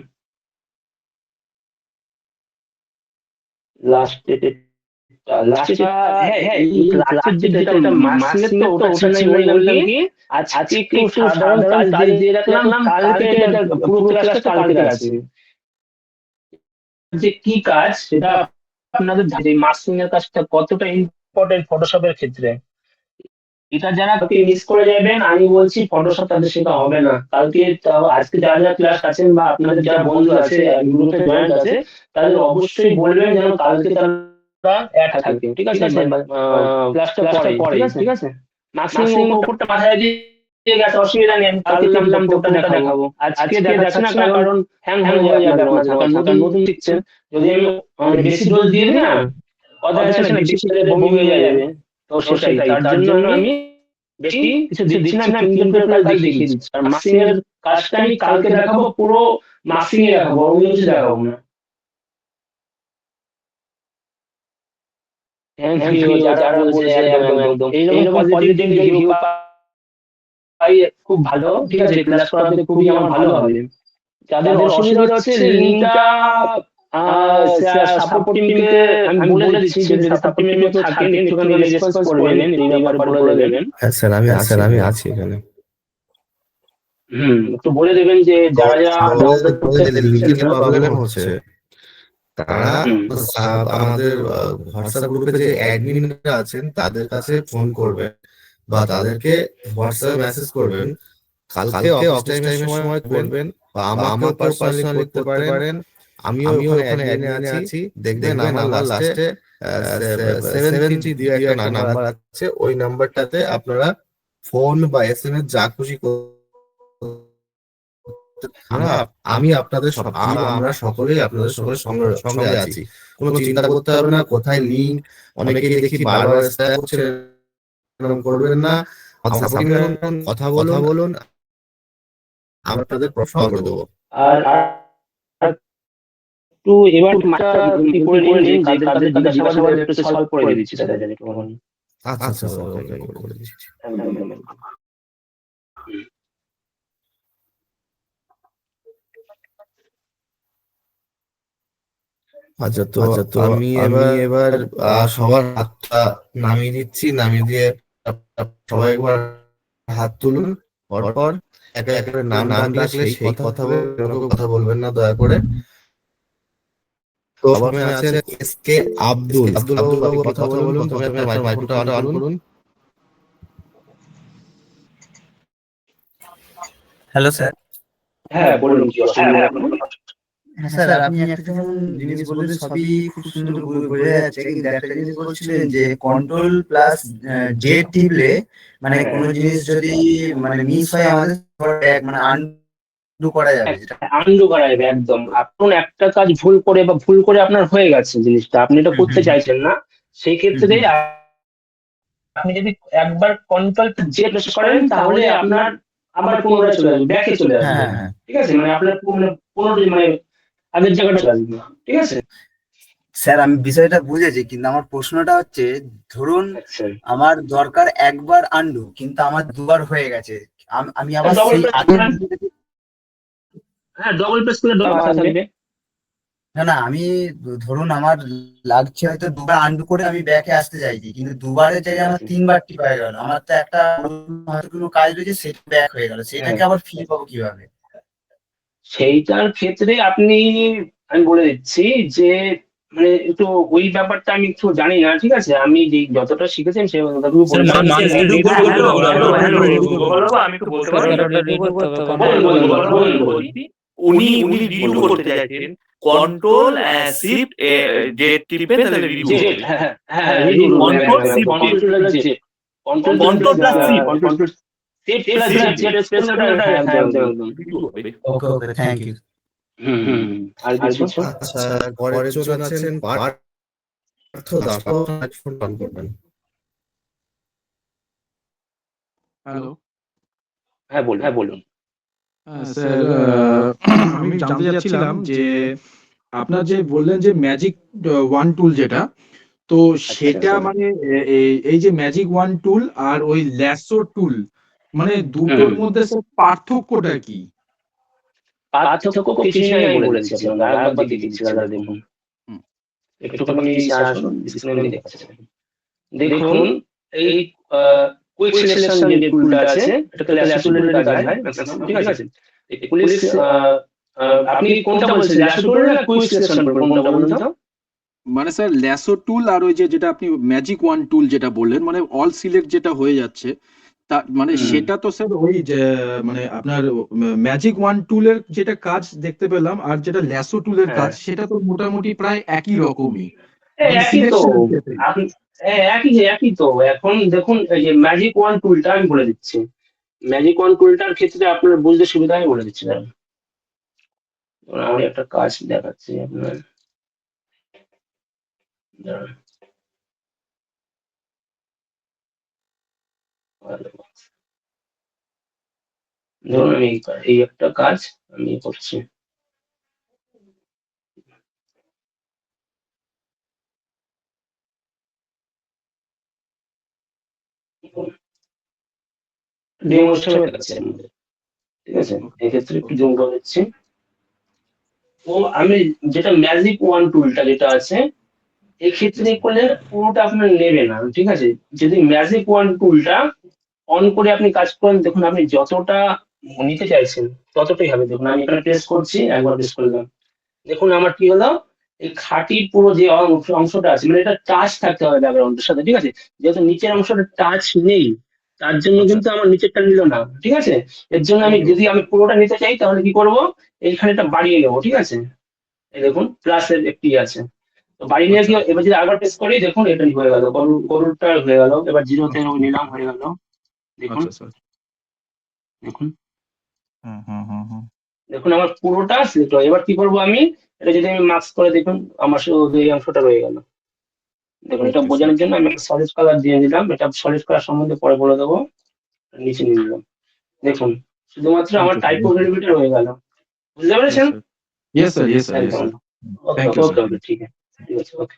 লাস্টে যেটা মার্কসিং তো ওটা ছিল বললাম কি আজকে একটু সাধারণ কাজ দিয়ে রাখলাম, কালকে এটা পুরো ক্লাসটা কালকে আছে। যে কি কাজ সেটা আপনাদের যে মার্কসিং এর কাজটা কতটা ইম্পর্টেন্ট ফটোশপের ক্ষেত্রে, এটা যারা মিস করে যাবেন আমি বলছি ফটোশপ তাদের শেখা হবে না কালকে। আজকে যারা ক্লাস আছেন বা আপনাদের যারা বন্ধু আছে গ্রুপে জয়েন্ট আছে তাদের অবশ্যই বলবেন যেন কালকে তারা অ্যাড থাকে। ঠিক আছে, ক্লাসটা পরে। ঠিক আছে, মার্কসিং উপরটা মাথায় দিয়ে গেছে, অসুবিধা নেই, আমি কালকে নামলাম ওটা দেখাবো। আজকে দেখাচ্ছি না কারণ হ্যাং হয়ে যাবে আপনার মাথা, কারণ নতুন শিখছেন। যদি আমি বেশি ডোজ দিয়ে দিই না, কথা আছে না বেশি খেলে বমি হয়ে যাবে। তো সেটাই, তার জন্য আমি বেশি কিছু দিচ্ছি না, আমি তিনটে কাজ দেখিয়ে দিচ্ছি। আর মার্কসিং এর কাজটা আমি কালকে দেখাবো, পুরো মার্কসিং এ দেখাবো, অন্য কিছু দেখাবো না। থ্যাংক ইউ যারা বলছে, একদম এইরকম পজিটিভ রিভিউ পাই, খুব ভালো। ঠিক আছে, ক্লাস করাতে খুবই আমার ভালো হবে। যাদের অসুবিধা হচ্ছে লিঙ্কটা সাপোর্ট টিমকে আমি বলে দিচ্ছি, যদি সাপোর্ট টিমে কেউ থাকেন একটুখানি রেসপন্স করবেন, এই ব্যাপারে বলে দেবেন। হ্যাঁ স্যার, আমি আছি এখানে। একটু বলে দেবেন যে যারা ডাউনলোড করতে লিংকের প্রবলেম হচ্ছে তারা আমাদের হোয়াটসঅ্যাপ গ্রুপে যে অ্যাডমিনরা আছেন তাদের কাছে ফোন করবেন বা তাদেরকে হোয়াটসঅ্যাপে মেসেজ করবেন। কালকে অফিস টাইমের সময় করবেন বা আমাকেও পার্সোনালি করতে পারেন। আমিও ওখানে অ্যাডমিনে আছি। দেখবেন আমার লাস্টে 733 দিয়ে একটা নাম্বার আছে, ওই নাম্বারটাতে আপনারা ফোন বা এসএমএস যা খুশি আমি আপনাদের আমরা সকলেই আপনাদের সঙ্গে আছি। কোনো চিন্তা করতে হবে না কোথায় লিঙ্ক। অনেকেই দেখি বারবার করবেন না, কথা বলুন, আমরা আপনাদের প্রশ্ন করে দেবো। আর একটু এবার মাথা কি করে নিন যে কাদের জিজ্ঞাসাবাদ একটু সলভ করে দিচ্ছি তাদের জন্য একটু। আচ্ছা করে দিচ্ছি। আচ্ছা তো আমি এবার সবার হাতটা নামিয়ে দিচ্ছি, নামিয়ে দিয়ে সবাই একবার হাত তুলুন। পরপর একে একে নাম ডাকলে সেই কথা বলবেন না দয়া করে। তো প্রথমে আছেন এসকে আব্দুল বাবু, কথা বলুন। প্রথমে আপনার মাইক্রোফোনটা অন করুন। Hello sir. হ্যাঁ বলুন, কি অসুবিধা? হ্যাঁ স্যার, আপনি একটা যেমন জিনিস বললেন সবই খুব সুন্দর বোঝা যাচ্ছে, কিন্তু একটা জিনিস বলছিলেন যে কন্ট্রোল প্লাস জেড টিপলে মানে কোনো জিনিস যদি মানে মিস হয় আমাদের মানে আনডু করা যাবে। আনডু করা যাবে একদম। আপনি একটা কাজ ভুল করে আপনার হয়ে গেছে জিনিসটা, আপনি এটা করতে চাইছেন না, সেই ক্ষেত্রে আপনি যদি একবার কন্ট্রোল জেড প্রেস করেন তাহলে আপনার আবার পুনরায় চলে আসবে, ব্যাকে চলে আসবে। ঠিক আছে, মানে আপনার পুনরায় মানে আগের জায়গাটা চলে আসবে। ঠিক আছে স্যার, আমি বিষয়টা বুঝেছি, কিন্তু আমার প্রশ্নটা হচ্ছে ধরুন আমার দরকার একবার আনডু, কিন্তু আমার দুবার হয়ে গেছে, আমি আবার সেই ডবল প্রেস করে থাকবে। না আমি ধরুন আমার লাগছে হয়তো দুবার আনডু করে আমি ব্যাকে আসতে চাইছি, কিন্তু দুবারের জায়গায় আমার তিনবার টিপ হয়ে গেল, আমার তো একটা কোনো কাজ রয়েছে সেটা ব্যাক হয়ে গেল, সেটাকে আবার ফিরে পাবো কিভাবে? সেইটার ক্ষেত্রে আমি বলে দিচ্ছি যে মানে একটু ওই ব্যাপারটা আমি একটু জানি না, ঠিক আছে, আমি যে যতটা শিখেছেন সে ততটুকু স্যার বললাম। মানুষকে রিডিউ করতে হ্যালো হবে, হ্যালো হ্যালো রিডিউ করতে হবে। আমি একটু বলতে স্যার পারি? ওটা রিডিউ করতে হবে, বলুন বলুন কন্ট্রোল বলুন বলুন। উনি রিডিউ করতে চাইছেন, কন্ট্রোল শিফট জেড টিপে তাহলে রিডিউ জেড, হবে। হ্যাঁ হ্যাঁ হ্যাঁ, রিডিউ Control Shift control Z, control Control plus Shift। Control shift plus Z press করলে ওটা, হ্যাঁ একদম একদম। রিডিউ হবে। Okay okay, thank you. হুম, আর কিছু? আচ্ছা, পরের জন আছেন পার্থ দাস, ফোন অন করবেন। হ্যালো, হ্যাঁ বলুন। স্যার, আমি জানতে চাচ্ছিলাম যে আপনার যে বললেন যে ম্যাজিক ওয়ান টুল যেটা, তো সেটা আচ্ছা। মানে এই যে ম্যাজিক ওয়ান টুল আর ওই ল্যাসো টুল, মানে দুটোর মধ্যে স্যার পার্থক্যটা কি? পার্থক্য কিছুই নাই, আমি বলে দিচ্ছি, আরেকবার দেখে দিচ্ছি, দাদা দেখুন। হুম। একটুখানি নিচে আসুন, স্ক্রিনে দেখাচ্ছি। দেখুন এই কুইক সিলেকশন যে টুলটা আছে, এটা ল্যাসো টুলের কাজ হয় ম্যাক্সিমাম, ঠিক আছে। এই পুলিশ আপনি কোনটা বলছেন, ল্যাসো টুল না কুইক সিলেকশন টুল, কোনটা বলুন তো? মানে স্যার ল্যাসো টুল আর ওই যেটা আপনি ম্যাজিক ওয়ান টুল যেটা বললেন, মানে অল সিলেক্ট যেটা হয়ে যাচ্ছে, তা মানে সেটা তো স্যার ওই যে মানে আপনার ম্যাজিক ওয়ান টুলের যেটা কাজ দেখতে পেলাম আর যেটা ল্যাসো টুলের কাজ, সেটা তো মোটামুটি প্রায় একই রকমই। একই তো, আপনি একই তো। এখন দেখুন এই যে ম্যাজিক ওয়ান টুলটা আমি বলে দিচ্ছি, ম্যাজিক ওয়ান টুলটার ক্ষেত্রে আপনার বুঝতে সুবিধা আমি বলে দিচ্ছি। দাঁড়ান, আমি একটা কাজ দেখাচ্ছি আপনার, দাঁড়ান। ধরুন আমি এই একটা কাজ আমি করছি, ডেমোস্ট্রেশন দেখাচ্ছি আপনাদের, ঠিক আছে। এক্ষেত্রে একটু জুম করে দিচ্ছি। তো আমি যেটা ম্যাজিক ওয়ান টুলটা যেটা আছে, এক্ষেত্রে করলে পুরোটা আপনার নেবে না, ঠিক আছে। যদি ম্যাজিক ওয়ান টুলটা অন করে আপনি কাজ করেন, দেখুন আপনি যতটা নিতে চাইছেন ততটাই হবে। দেখুন আমি এখানে প্রেস করছি, একবার প্রেস করলাম, দেখুন আমার কি হলো, এই খাঁটির পুরো যে অংশটা আছে, মানে এটা টাচ থাকতে হবে ব্যাকগ্রাউন্ডের সাথে, ঠিক আছে। যেহেতু নিচের অংশটা টাচ নেই, তার জন্য কিন্তু আমার নিচেরটা নিল না, ঠিক আছে। এর জন্য আমি যদি আমি পুরোটা নিতে চাই তাহলে কি করব, এইখানে এটা বাড়িয়ে নেবো, ঠিক আছে। এই দেখুন প্লাসের একটি আছে, তো বাড়ি নিয়ে গিয়ে এবার যদি আবার প্রেস করি, দেখুন এটা হয়ে গেল, গরুরটা হয়ে গেল, এবার জিরোতে নিলাম, হয়ে গেল, দেখুন দেখুন দেখুন আমার পুরোটা সিলেক্ট হয়। এবার কি করবো আমি, এটা যদি আমি মার্কস করে, দেখুন আমার শুধু এই অংশটা রয়ে গেল। দেখুন এটা বোঝানোর জন্য আমি একটা সলিড কালার দিয়ে দিলাম, এটা সলিড কালার সম্বন্ধে পরে বলে দেবো, নিচে নিয়ে নিলাম। দেখুন শুধুমাত্র আমার টাইপোগ্রাফিটা রয়ে গেল, বুঝতে পেরেছেন? Yes sir, yes sir, yes একদম। sir. Okay Thank you, sir. ওকে, ঠিক আছে, ঠিক আছে, ওকে।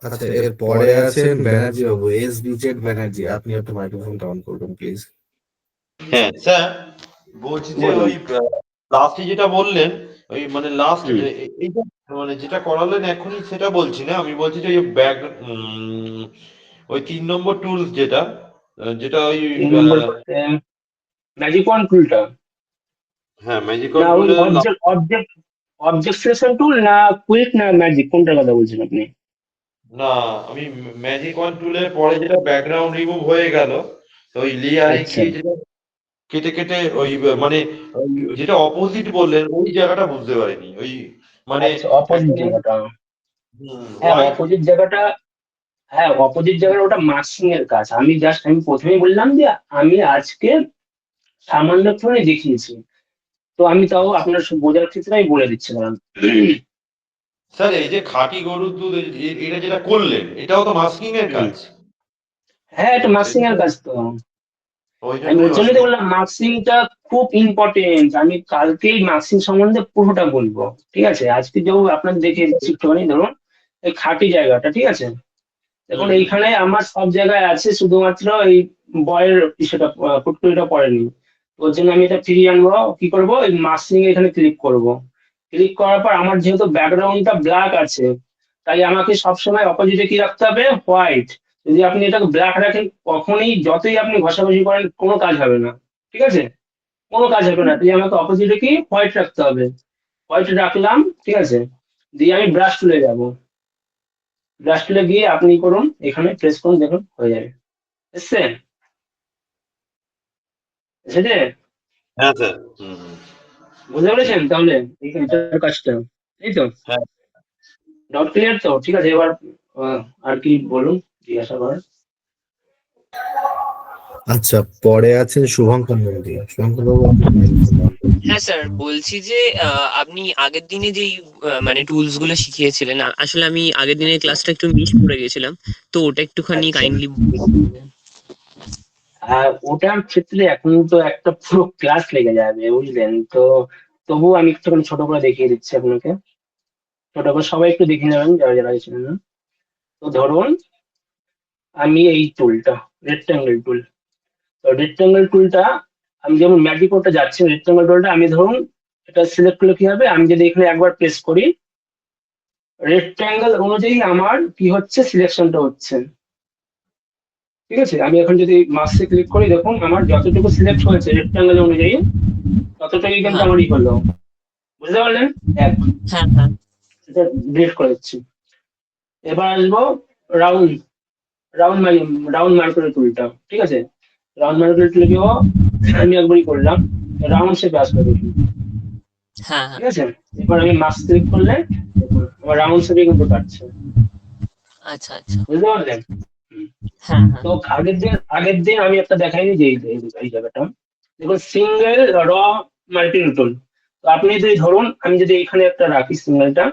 আচ্ছা, এর পরে আছেন ব্যানার্জি বাবু, এস বিজেড ব্যানার্জি, আপনি একটু মাইক্রোফোনটা অন করবেন প্লিজ। হ্যাঁ স্যার, বলছি যে বলুন। ওই লাস্টে যেটা বললেন, ওই মানে লাস্ট এইটা মানে যেটা করালেন এখনই, সেটা বলছি না, আমি বলছি যে ওই ব্যাক ওই 3 নম্বর টুলস যেটা যেটা ওই ম্যাজিক ওয়ান টুলটা, হ্যাঁ ম্যাজিক না ওই অবজেক্ট সিলেকশন টুল, না কুইক, না ম্যাজিক, কোনটার কথা বলছেন আপনি? না, আমি ম্যাজিক ওয়ান টুলের পরে যেটা ব্যাকগ্রাউন্ড রিমুভ হয়ে গেল, তো ওই লেয়ারে আচ্ছা। গিয়ে যেটা কেটে কেটে ওই মানে ওই যেটা অপোজিট বললেন ওই জায়গাটা বুঝতে পারিনি, ওই মানে অপোজিট জায়গাটা, হ্যাঁ white অপোজিট জায়গাটা, হ্যাঁ অপোজিট জায়গাটা ওটা মার্কিং এর কাজ। আমি প্রথমেই বললাম যে আমি আজকে সামান্য একটুখানি দেখিয়েছি, তো আমি তাও আপনার বোঝার ক্ষেত্রে আমি বলে দিচ্ছি, কারণ স্যার এই যে খাঁটি গরুর দুধ এটা যেটা করলেন, এটাও তো মাস্কিং এর কাজ। হ্যাঁ এটা মার্কিং এর কাজ তো, ওই আমি ওর জন্যই তো জন্য বললাম মার্কসিংটা খুব ইম্পর্টেন্ট। আমি কালকেই মার্কসিং সম্বন্ধে পুরোটা বলবো, ঠিক আছে। আজকে যেও আপনার দেখে দিচ্ছি একটুখানি, ধরুন এই খাঁটি জায়গাটা, ঠিক আছে। দেখুন এইখানে আমার সব জায়গায় আছে, শুধুমাত্র এই বয়ের সেটা ফুটকুলিটা পড়েনি। ওর জন্য আমি এটা ফিরিয়ে আনবো, কি করবো, এই মার্কসিং এখানে ক্লিক করব। ক্লিক করার পর আমার যেহেতু ব্যাকগ্রাউন্ডটা ব্ল্যাক আছে, তাই আমাকে সবসময় অপোজিটে কি রাখতে হবে, হোয়াইট। যদি আপনি এটাকে ব্ল্যাক রাখেন, কখনোই যতই আপনি ঘষাঘষি করেন কোনো কাজ হবে না, ঠিক আছে, কোনো কাজ হবে না। তাই আমাকে অপোজিটে কি হোয়াইট রাখতে হবে। হোয়াইট রাখলাম, ঠিক আছে, দিয়ে আমি ব্রাশ টুলে যাব। ব্রাশ টুলে গিয়ে আপনি করুন, এখানে প্রেস করুন, দেখুন হয়ে যাবে। এসছে? এসেছে? হ্যাঁ স্যার। হুম হুম। বুঝতে পেরেছেন তাহলে এটার কাজটা, এই তো? হ্যাঁ। ডাউট ক্লিয়ার তো? ঠিক আছে, এবার আর কি বলুন, জিজ্ঞাসা করেন। আচ্ছা, পরে আছেন শুভঙ্কর নন্দী। শুভঙ্কর বাবু, আপনার microphone on করুন। হ্যাঁ স্যার, বলছি যে আপনি আগের দিনে যেই মানে টুলস গুলো শিখিয়েছিলেন, আসলে আমি আগের দিনের ক্লাসটা একটু মিস করে গেছিলাম, তো ওটা একটুখানি আচ্ছা, কাইন্ডলি ওটার ক্ষেত্রে এখন তো একটা পুরো ক্লাস লেগে যাবে, বুঝলেন তো। তবুও আমি একটুখানি ছোট করে দেখিয়ে দিচ্ছি আপনাকে। ছোট করে সবাই একটু দেখে নেবেন, যারা যারা ছিলেন না। তো ধরুন আমি এই টুলটা, রেক্টাঙ্গেল টুল, তো রেক্টাঙ্গেল টুলটা আমি যেমন ম্যাজিক করতে যাচ্ছি, রেক্টাঙ্গেল টুলটা আমি ধরুন এটা সিলেক্ট করলে কি হবে, আমি যদি এখানে একবার প্রেস করি, রেক্টাঙ্গেল অনুযায়ী আমার কি হচ্ছে, সিলেকশনটা হচ্ছে। ঠিক আছে, আমি এখন যদি মাসে ক্লিক করি, দেখুন আমার যতটুকু সিলেক্ট হয়েছে রেক্টাঙ্গেল অনুযায়ী ততটাই কিন্তু হ্যাঁ আমার ই হলো। বুঝতে পারলেন? এক, হ্যাঁ হ্যাঁ এটা ডিলিট করে দিচ্ছি। এবার আসবো রাউন্ড, রাউন্ড রাউন্ড মার্কের টুলটা, ঠিক আছে। রাউন্ড মার্কের টুলে গিয়েও আমি একবারই করলাম, রাউন্ড শেপে আসবে দেখুন, হ্যাঁ হ্যাঁ ঠিক আছে। এবার আমি মাস ক্লিক করলে দেখুন আমার রাউন্ড শেপে কিন্তু কাটছে। আচ্ছা আচ্ছা বুঝতে পারলেন? হুম। হ্যাঁ হ্যাঁ তো আগের দিন আমি একটা দেখাইনি যে এই জায়গাটা, দেখুন সিঙ্গেল র মাল্টি টুল। তো আপনি যদি ধরুন আমি যদি এখানে একটা রাখি সিঙ্গেলটা,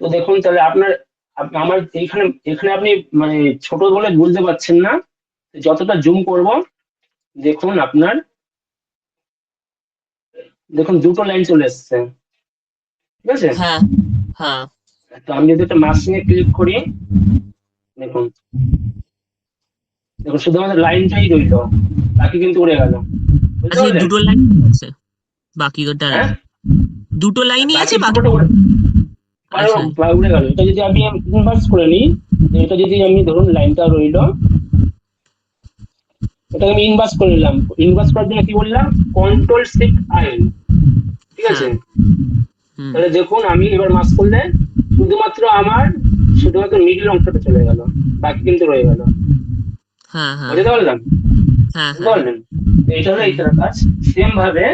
তো দেখুন তাহলে আপনার আমার এইখানে এখানে আপনি মানে ছোট বলে বুঝতে পারছেন না, যতটা জুম করব দেখুন আপনার, দেখুন দুটো লাইন চলে এসছে, ঠিক আছে। হ্যাঁ হ্যাঁ তো আমি যদি একটা মার্কিং এ ক্লিক করি, দেখুন দেখুন শুধুমাত্র লাইনটাই রইল, বাকি কিন্তু উড়ে গেল। বুঝতে আচ্ছা, এই পারলেন? দুটো লাইন আছে, বাকি ওটা হ্যাঁ, দুটো লাইনই আছে, বাকি বাকি পুরোটা উড়ে আচ্ছা উড়ে গেল। এটা যদি আমি ইনভার্স করে নিই, এটা যদি আমি ধরুন লাইনটা রইল, এটা আমি ইনভার্স করে নিলাম। ইনভার্স করার জন্য কি বললাম, কন্ট্রোল শিফট আই, ঠিক আছে। হ্যাঁ হুম তাহলে দেখুন আমি এবার মাস করলে শুধুমাত্র মিডিল অংশটা চলে গেল, বাকি কিন্তু রয়ে গেল। হ্যাঁ হ্যাঁ বুঝতে পারলাম? হ্যাঁ বুঝতে হ্যাঁ পারলেন? তো এটা হলো এইটার কাজ। সেম ভাবে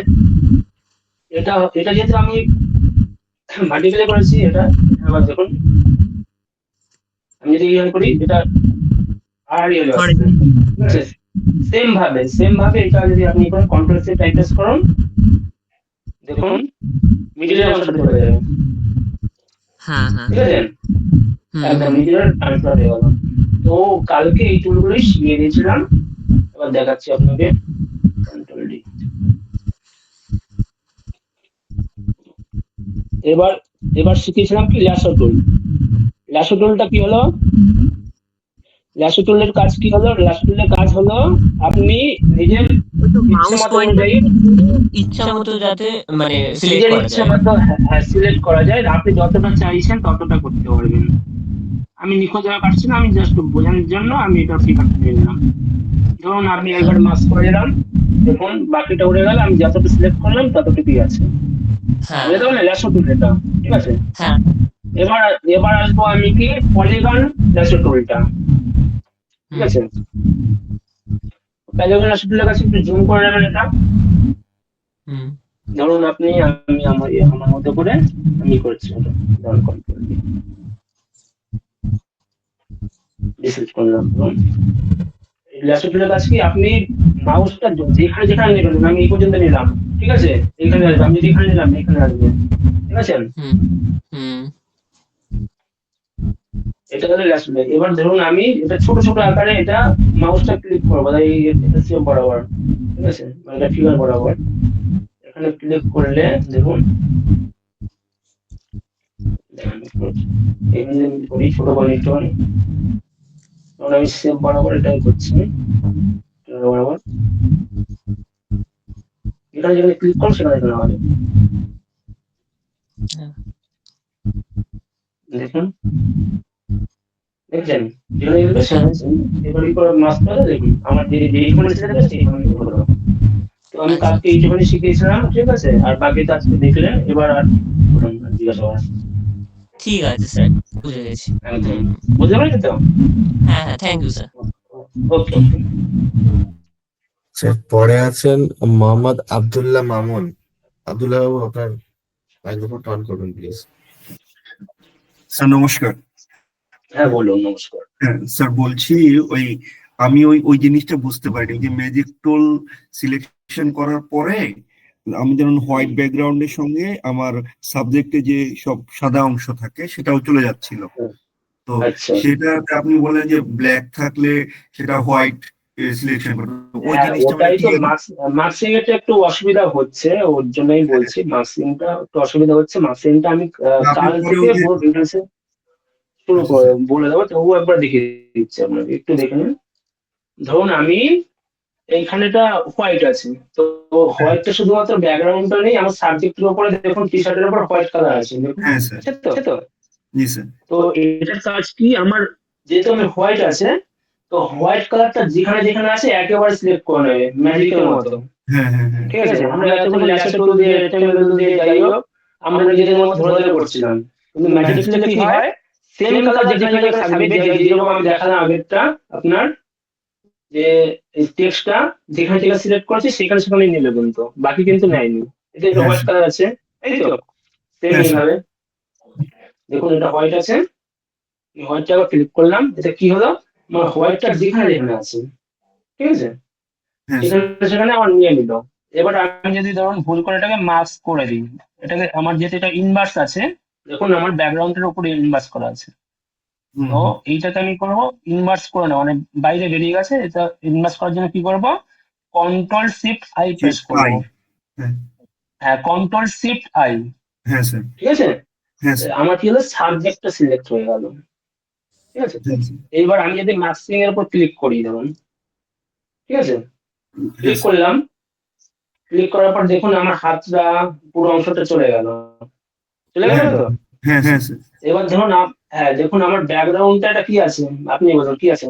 এটা এটা যেহেতু আমি মাল্টিপ্লাই করেছি, এটা আবার দেখুন আমি যদি ইয়ে করি, এটা আর ইয়ে করে আসছে, ঠিক আছে। সেম ভাবে এটা যদি আপনি কন্ট্রোল সি টাইপ করুন, দেখুন মিডিলের অংশটা চলে যাবে, হ্যাঁ হ্যাঁ ঠিক আছে। হুম একদম হুম মিডিলের ট্রান্সফার হয়ে গেল। তো কালকে এই টুলগুলো শিখিয়ে দিয়েছিলাম, এবার দেখাচ্ছি আপনাকে। Control D. এবার শিখিয়েছিলাম কি ল্যাসো টুল। ল্যাসো টুলটা কি হলো, ল্যাসো টুলের কাজ কি হলো, ল্যাসো টুলের কাজ হলো আপনি নিজের ইচ্ছে মাউস মতো পয়েন্টার অনুযায়ী, ইচ্ছা মতো যাতে মানে সিলেক্ট নিজের করা ইচ্ছে যায়। মতো সিলেক্ট করা যায়, আপনি যতটা চাইছেন ততটা করতে পারবেন। আমি নিখোঁজ ভাবে পারছি না, আমি জাস্ট বোঝানোর জন্য আমি এটা ফিকার করে নিলাম। ধরুন আমি একবার মাস করে দিলাম, দেখুন বাকিটা উড়ে গেল, আমি যতটা সিলেক্ট করলাম ততটুকুই আছে। হ্যাঁ বুঝতে পারলেন? ল্যাসো টুল এটা, ঠিক আছে। হ্যাঁ এবার এবার আসবো আমি কি পলিগন ল্যাসো টুলটা, ঠিক আছে। পলিগন ল্যাসো টুলের কাছে একটু জুম করে নেবেন এটা। হুম ধরুন আমি আমার মতো করে আমি করছি, এটা ডাউন কন্ট্রোল দিয়ে ডিসেক্ট করলাম। ল্যাসো টুলের কাছে কি আপনি মাউসটা যেখানে যেখানে নেবেন, আমি এই পর্যন্ত নিলাম, ঠিক আছে, এখানে আসবে, আমি যদি এখানে নিলাম এখানে আসবে, ঠিক আছে। হুম হুম এটা হলো ল্যাসো টুল। এবার ধরুন আমি এটা ছোট ছোট আকারে এটা মাউসটা ক্লিক করবো, এই সেভ বরাবর, ঠিক আছে, মানে এটা ফিগার বরাবর এখানে ক্লিক করলে দেখুন এখানে করি ছোট করে একটু, তখন আমি সেভ বরাবর এটাই করছি, বরাবর এখানে যেখানে ক্লিক করো সেখানে এখানে হবে, দেখুন দেখছেন, যেখানে যাবে সেখানে এবার কি করে মাস করে দেখুন আমার যে এইখানে সেটা দেবে সেইখানে করবো। তো আমি আচ্ছা কালকে এইটুখানি শিখিয়েছিলাম, ঠিক আছে, আর বাকিটা আজকে দেখলেন, এবার আর বলুন না, জিজ্ঞাসা করেন। ঠিক আছে স্যার, বুঝে গেছি। একদম হুম বুঝতে পারছি তো। হ্যাঁ হ্যাঁ, thank you sir. Okay okay. Sir পরে আছেন মোহাম্মদ আব্দুল্লাহ মামুন। আব্দুল্লাহ বাবু আপনার মাইক্রোফোন অন করবেন প্লিজ। স্যার নমস্কার। হ্যাঁ বলুন, নমস্কার। হ্যাঁ স্যার বলছি, ওই আমি ওই জিনিসটা বুঝতে পারিনি, ওই যে ম্যাজিক টোল সিলেকশন করার পরে আমি যেমন হোয়াইট ব্যাকগ্রাউন্ডের সঙ্গে আমার সাবজেক্টে যে সব সাদা অংশ থাকে সেটাও চলে যাচ্ছিল। তো আচ্ছা, সেটাতে আপনি বলেন যে ব্ল্যাক থাকলে সেটা হোয়াইট সিলেকশন করবে, ওই হ্যাঁ জিনিসটা মানে ওটাই কি তো জানি? মার্কসিং এর একটু অসুবিধা হচ্ছে, ওর জন্যই বলছি মার্কসিংটা একটু অসুবিধা হচ্ছে। মার্কসিংটা আমি আপনি কাল পরে থেকে ওই যে পুরো ডিটেলসে শুরু আচ্ছা স্যার বলে দেবো, তো ও একবার দেখিয়ে দিচ্ছে আপনাকে, একটু দেখে নিন। ধরুন আমি এইখানেটা হোয়াইট আছে, তো হ্যাঁ হোয়াইটটা শুধুমাত্র ব্যাকগ্রাউন্ডটা নেই, আমার সাবজেক্টের উপরে দেখুন টি শার্টের উপর হোয়াইট কালার আছে, দেখুন, হ্যাঁ স্যার, আছে তো। জি স্যার, তো এটার কাজ কি, আমার যেহেতু আমি হোয়াইট আছে, তো হোয়াইট কালারটা যেখানে যেখানে আছে একেবারে সিলেক্ট করে নেবে ম্যাজিকের মতো, হ্যাঁ হ্যাঁ হ্যাঁ ঠিক আছে। আমরা এতক্ষণ ল্যাসো টুল দিয়ে রেক্টেঙ্গেল টুল দিয়ে যাই হোক আমরা নিজেদের মধ্যে ধরে ধরে করছিলাম, কিন্তু হ্যাঁ ম্যাজিক টুলে কি হয়, সেম কালার যেখানে যেখানে থাকবে, যেরকম আমি দেখালাম আগেরটা আপনার, যে এই টেক্সটটা যেখানে যেখানে সিলেক্ট করেছি সেখানে সেখানে নেবে, কিন্তু বাকি কিন্তু নেয়নি। এটা হ্যাঁ হোয়াইট স্যার, কালার আছে, এই তো সেম হ্যাঁ স্যার, এইভাবে দেখুন এটা হোয়াইট আছে, হোয়াইটটা আবার ক্লিক করলাম, এটা কি হলো, আমার হোয়াইটটা যেখানে যেখানে আছে, ঠিক আছে, হ্যাঁ স্যার, সেখানে সেখানে আমার নিয়ে নিল। এবার আমি যদি ধরুন ভুল করে এটাকে মাস্ক করে দিই, এটাকে আমার যেহেতু এটা ইনভার্স আছে, দেখুন আমার ব্যাকগ্রাউন্ডের উপরে ইনভার্স করা আছে, হুম তো হুম, এইটাকে আমি করবো ইনভার্স করে নেবো, মানে বাইরে বেরিয়ে গেছে, এটা ইনভার্স করার জন্য কি করব, control shift I press shift I, করবো। হ্যাঁ হ্যাঁ কন্ট্রোল শিফট আই, হ্যাঁ স্যার, ঠিক আছে। হ্যাঁ স্যার, আমার কি হলো, সাবজেক্টটা সিলেক্ট হয়ে গেল, ঠিক আছে। হ্যাঁ স্যার, এইবার আমি যদি মাস্কিং এর উপর ক্লিক করি, ধরুন, ঠিক আছে, হ্যাঁ ক্লিক স্যার, করলাম, ক্লিক করার পর দেখুন আমার হাতটা পুরো অংশটা চলে গেল, চলে গেল হ্যাঁ তো। হ্যাঁ হ্যাঁ স্যার, এবার ধরুন হ্যাঁ দেখুন আমার ব্যাকগ্রাউন্ডটা এটা কি আছে, আপনি বলুন কি আছে,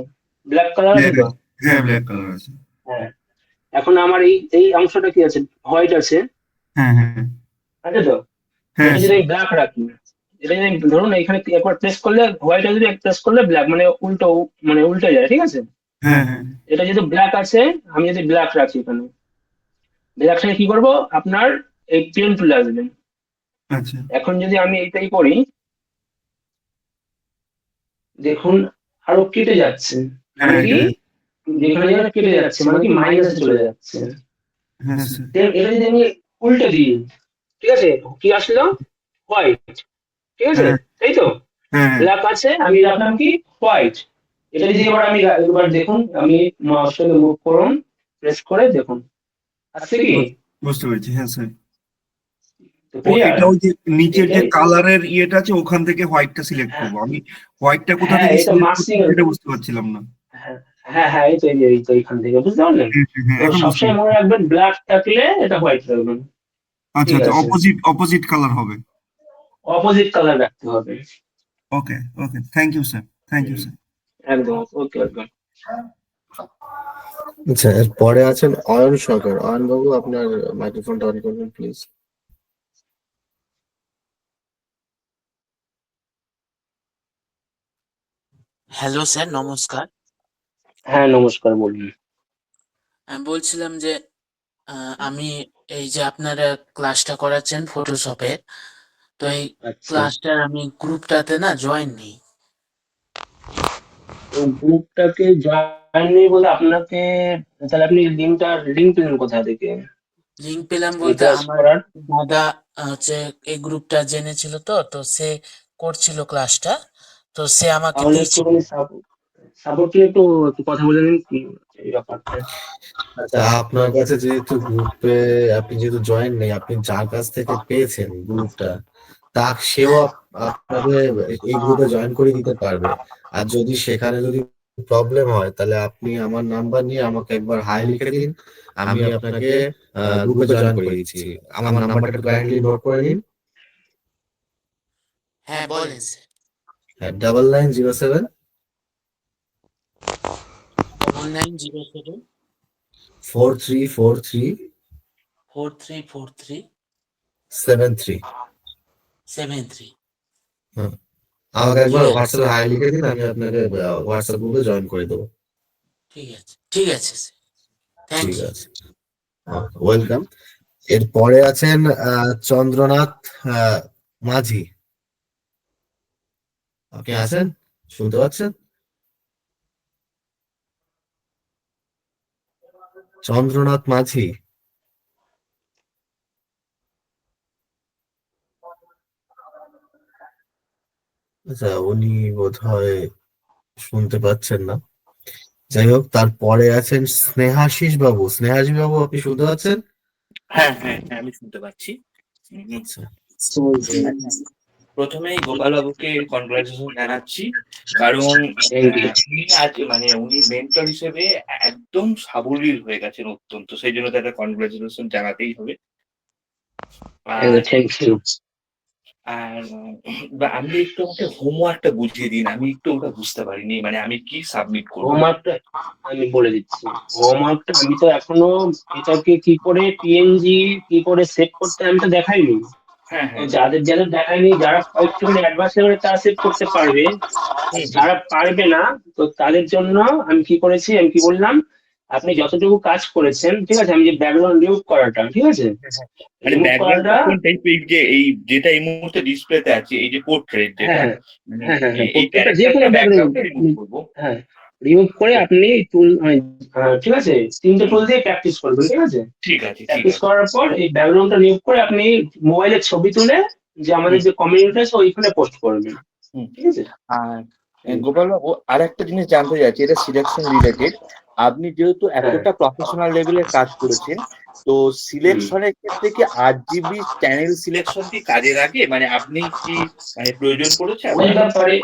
ব্ল্যাক কালার আছে ব্ল্যাক তো। আছে, হ্যাঁ ব্ল্যাক কালার আছে, হ্যাঁ এখন আমার এই এই অংশটা কি আছে, হোয়াইট আছে, হ্যাঁ হ্যাঁ আছে তো। হ্যাঁ এটা যদি স্যার, আমি ব্ল্যাক রাখি, এটা যদি ধরুন এখানে একবার প্রেস করলে, হোয়াইট যদি প্রেস করলে ব্ল্যাক, মানে উল্টো, মানে উল্টে যায়, ঠিক আছে। হ্যাঁ হ্যাঁ এটা যদি ব্ল্যাক আছে, আমি যদি ব্ল্যাক রাখি এখানে, ব্ল্যাক থেকে কি করবো, আপনার এই পেন তুলে আসবেন। আচ্ছা, এখন যদি আমি এইটাই করি, দেখুন আরো কেটে যাচ্ছে, মানে হ্যাঁ কি, যেখানে যেখানে কেটে যাচ্ছে মানে কি মাইনাসে চলে যাচ্ছে। হ্যাঁ স্যার, Then এটা যদি আমি উল্টে দিই, ঠিক আছে, কি আসলো, হোয়াইট, ঠিক আছে, হ্যাঁ তাই তো। হ্যাঁ ব্ল্যাক আছে, আমি রাখলাম কি হোয়াইট। এটা যদি এবার আমি এবার দেখুন, আমি মাউসটাকে মুভ করুন, প্রেস করে দেখুন আসছে কি, বুঝতে পেরেছি, হ্যাঁ স্যার। ও ক্লিয়ার। এটা ওই যে নিচের যে এটাই, কালারের ইয়েটা আছে ওখান থেকে হোয়াইটটা সিলেক্ট হ্যাঁ করবো আমি, হোয়াইটটা কোথা হ্যাঁ থেকে এটা সিলেক্ট করতে মার্কসিং, হবে সেটা বুঝতে পারছিলাম না। হ্যাঁ হ্যাঁ হ্যাঁ এই তো এইখান থেকে বুঝতে পারলেন। হ্যাঁ হ্যাঁ হ্যাঁ, তো এখন বুঝতে সবসময় পারছি। মনে রাখবেন ব্ল্যাক থাকলে এটা হোয়াইট রাখবেন, আচ্ছা ঠিক আচ্ছা, আছে, অপোজিট অপোজিট কালার হবে। অপোজিট কালার রাখতে হবে, okay okay, thank you sir, thank you sir. একদম। ওকে ওকে। আচ্ছা এর পরে আছেন অয়ন সরকার। অয়ন বাবু আপনার মাইক্রোফোনটা অন করবেন প্লিজ। হ্যালো স্যার, নমস্কার। হ্যাঁ নমস্কার, বলুন। আমি বলছিলাম যে আমি এই যে আপনারা ক্লাসটা করাচ্ছেন ফটোশপের, তো এই আচ্ছা, ক্লাসটার আমি গ্রুপটাতে না জয়েন নেই। তো গ্রুপটাকে জয়েন বলে আপনাকে, তাহলে আপনি লিঙ্ক পেলেন কোথা থেকে লিঙ্ক পেলাম এই বলতে ক্লাস আমার করার? দাদা হচ্ছে এই গ্রুপটা জেনেছিল, তো সে করছিল ক্লাসটা, তো সে আমাকে তাহলে দিয়েছিল। একটুখানি সাপোর্ট নিয়ে একটু একটু কথা বলে নিন কি এই ব্যাপারটা। আচ্ছা আপনার কাছে যেহেতু গ্রুপে আপনি যেহেতু জয়েন নেই, আপনি যার কাছ থেকে পেয়েছেন গ্রুপটা তা সেও আপনাকে এই গ্রুপে জয়েন করে দিতে পারবে। আর যদি সেখানে যদি প্রবলেম হয় তাহলে আপনি আমার নাম্বার নিয়ে আমাকে একবার হাই লিখে দিন, আমি আপনাকে গ্রুপে জয়েন করে দিচ্ছি। আমার নাম্বারটা একটু কাইন্ডলি নোট করে নিন। হ্যাঁ বলেন স্যার। হ্যাঁ 9907 9907 4343 4343 73। 73। হ্যাঁ, আমাকে একবার ঠিক আছে, হোয়াটসঅ্যাপে হাই লিখে দিন, আমি আপনাকে হোয়াটসঅ্যাপ গ্রুপে জয়েন করে দেবো। ঠিক আছে, ঠিক আছে স্যার, থ্যাংক ঠিক ইউ। আছে, ওয়েলকাম। এরপরে আছেন চন্দ্রনাথ মাঝি। আপনি আছেন, শুনতে পাচ্ছেন? চন্দ্রনাথ মাঝি। আচ্ছা, উনি বোধহয় শুনতে পাচ্ছেন না। যাই হোক, তারপরে আছেন স্নেহাশিস বাবু। স্নেহাশিস বাবু, আপনি শুনতে পাচ্ছেন? হ্যাঁ হ্যাঁ হ্যাঁ, আমি শুনতে পাচ্ছি। আচ্ছা, প্রথমেই গোপাল বাবুকে কনগ্রাচুলেশন জানাচ্ছি, কারণ থ্যাংক ইউ। উনি আজ মানে উনি মেন্টর হিসেবে একদম সাবলীল হয়ে গেছেন অত্যন্ত, সেই জন্য তাকে কনগ্রাচুলেশন জানাতেই হবে। আর থ্যাংক ইউ। আর আপনি একটু আমাকে হোমওয়ার্কটা বুঝিয়ে দিন, আমি একটু ওটা বুঝতে পারিনি, মানে আমি কি সাবমিট করবো। হোমওয়ার্কটা আমি বলে দিচ্ছি। হোমওয়ার্কটা আমি তো এখনো এটাকে কি করে পিএনজি কি করে সেভ করতে আমি তো দেখাইনি। হ্যাঁ তো হ্যাঁ। যাদের যাদের দেখায়নি, যারা একটুখানি অ্যাডভান্স লেভেলে তারা সেভ করতে পারবে। আর যারা পারবে না, তো তাদের জন্য আমি কি করেছি, আমি কি বললাম, আপনি যতটুকু কাজ করেছেন, ঠিক আছে, আমি যে ব্যাকগ্রাউন্ড রিমুভ করাটা, ঠিক আছে, মানে রিমুভ ব্যাকগ্রাউন্ডটা করাটা, কোনটা, এই যে এই যেটা এই মুহূর্তে ডিসপ্লেতে আছে, এই যে পোর্ট্রেট হ্যাঁ যেটা, হ্যাঁ মানে হ্যাঁ হ্যাঁ হ্যাঁ, এই প্রত্যেকটা যে কোনো ক্যারেক্টারটা ব্যাকগ্রাউন্ড, ব্যাকগ্রাউন্ডটা রিমুভ করবো। হ্যাঁ, রিমুভ করে আপনি টুল, ঠিক আছে, তিনটে টুল দিয়ে প্র্যাকটিস করবেন, ঠিক আছে। ঠিক আছে ঠিক প্র্যাকটিস আছে। করার পর এই ব্যাকগ্রাউন্ডটা রিমুভ করে আপনি মোবাইলের ছবি তুলে যে আমাদের হুম, যে কমিউনিটি আছে ওইখানে পোস্ট করবেন, হুম। ঠিক আছে। আর গোপাল বাবু, আর একটা জিনিস জানতে চাইছি, এটা সিলেকশন রিলেটেড। আপনি যেহেতু হ্যাঁ, এতটা প্রফেশনাল লেভেলের কাজ করেছেন, তো সিলেকশনের ক্ষেত্রে কি RGB চ্যানেল সিলেকশন কি কাজে লাগে, মানে আপনি কি মানে প্রয়োজন পড়েছে ওই আপনার? ব্যাপারে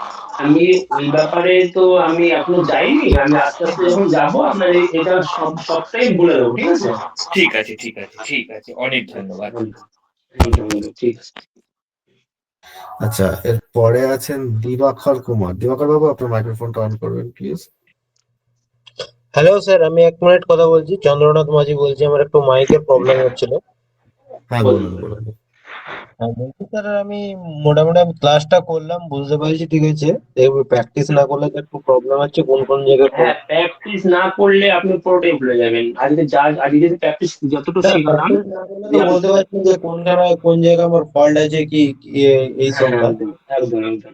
ওই ব্যাপারে তো আমি এখনো যাইনি। আমি আস্তে আস্তে যখন যাবো আপনার এটা সবটাই বলে দেবো, ঠিক আছে। ঠিক আছে ঠিক আছে ঠিক আছে, অনেক ধন্যবাদ। ঠিক আছে। আচ্ছা, এরপরে আছেন দিবাকর কুমার। দিবাকর বাবু, আপনার মাইক্রোফোনটা অন করবেন প্লিজ। হ্যালো স্যার, আমি 1 মিনিট কথা বলছি। চন্দ্রনাথ মাঝি বলছি, আমার একটু মাইকের প্রবলেম হচ্ছিল। হ্যাঁ, বলুন বলুন। হ্যাঁ বলছি স্যার, আমি মোটামুটি ক্লাসটা করলাম, বুঝতে পারছি, ঠিক আছে। প্র্যাকটিস না করলে তো একটু প্রবলেম হচ্ছে কোন কোন জায়গায় হ্যাঁ, প্র্যাকটিস না করলে আপনি পুরোটাই ভুলে যাবেন। আজকে যদি প্র্যাকটিস যতটুকু শেখালাম, প্র্যাকটিস না করলে তো বলতে পারছি যে কোনখানে কোন জায়গায় আমার ফল্ট আছে কি এই হ্যাঁ হ্যাঁ, সবটা। একদম একদম একদম।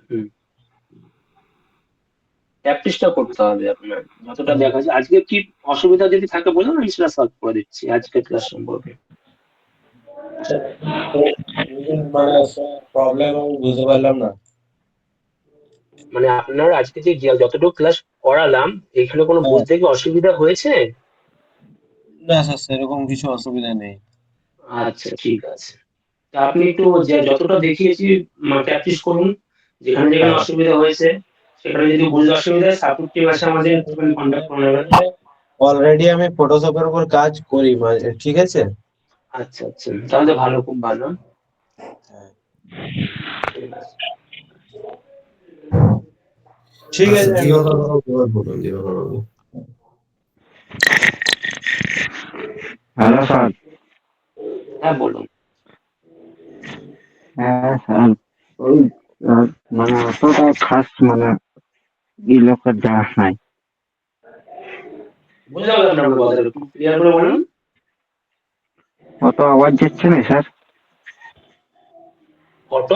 প্র্যাকটিসটা করতে হবে আপনার যতটা দেখা যায়। আজকে কি অসুবিধা যদি থাকে বলুন, আমি সেটা সলভ করে দিচ্ছি আজকের ক্লাস সম্পর্কে। মানে প্রবলেম আমি বুঝতে পারলাম না। মানে আপনার আজকে যে যতটুকু ক্লাস করালাম, এখানে কোনো বুঝতে কি অসুবিধা হয়েছে? না স্যার, সেরকম কিছু অসুবিধা নেই। আচ্ছা, ঠিক আছে। তা আপনি একটু যতটা দেখিয়েছি প্র্যাকটিস করুন। যেখানে যেখানে অসুবিধা হয়েছে সেখানে যদি বুঝতে অসুবিধা হয়, সাপোর্ট টিম আছে আমাদের, একটুখানি কন্ট্যাক্ট করে নেবেন। অলরেডি আমি ফটোশপের উপর কাজ করি, ঠিক আছে। আচ্ছা আচ্ছা, তাহলে ভালো, খুব ভালো। ঠিক আচ্ছা, আছে। দিবাকর বাবু এবার বলুন। দিবাকর বাবু। Hello sir. হ্যাঁ, বলুন। হ্যাঁ স্যার, ওই মানে অতটা খাস মানে লোকের জানা নাই। বুঝতে পারলাম না আপনার কথা, একটু ক্লিয়ার করে বলুন। অত আওয়াজ যাচ্ছে না স্যার। কত?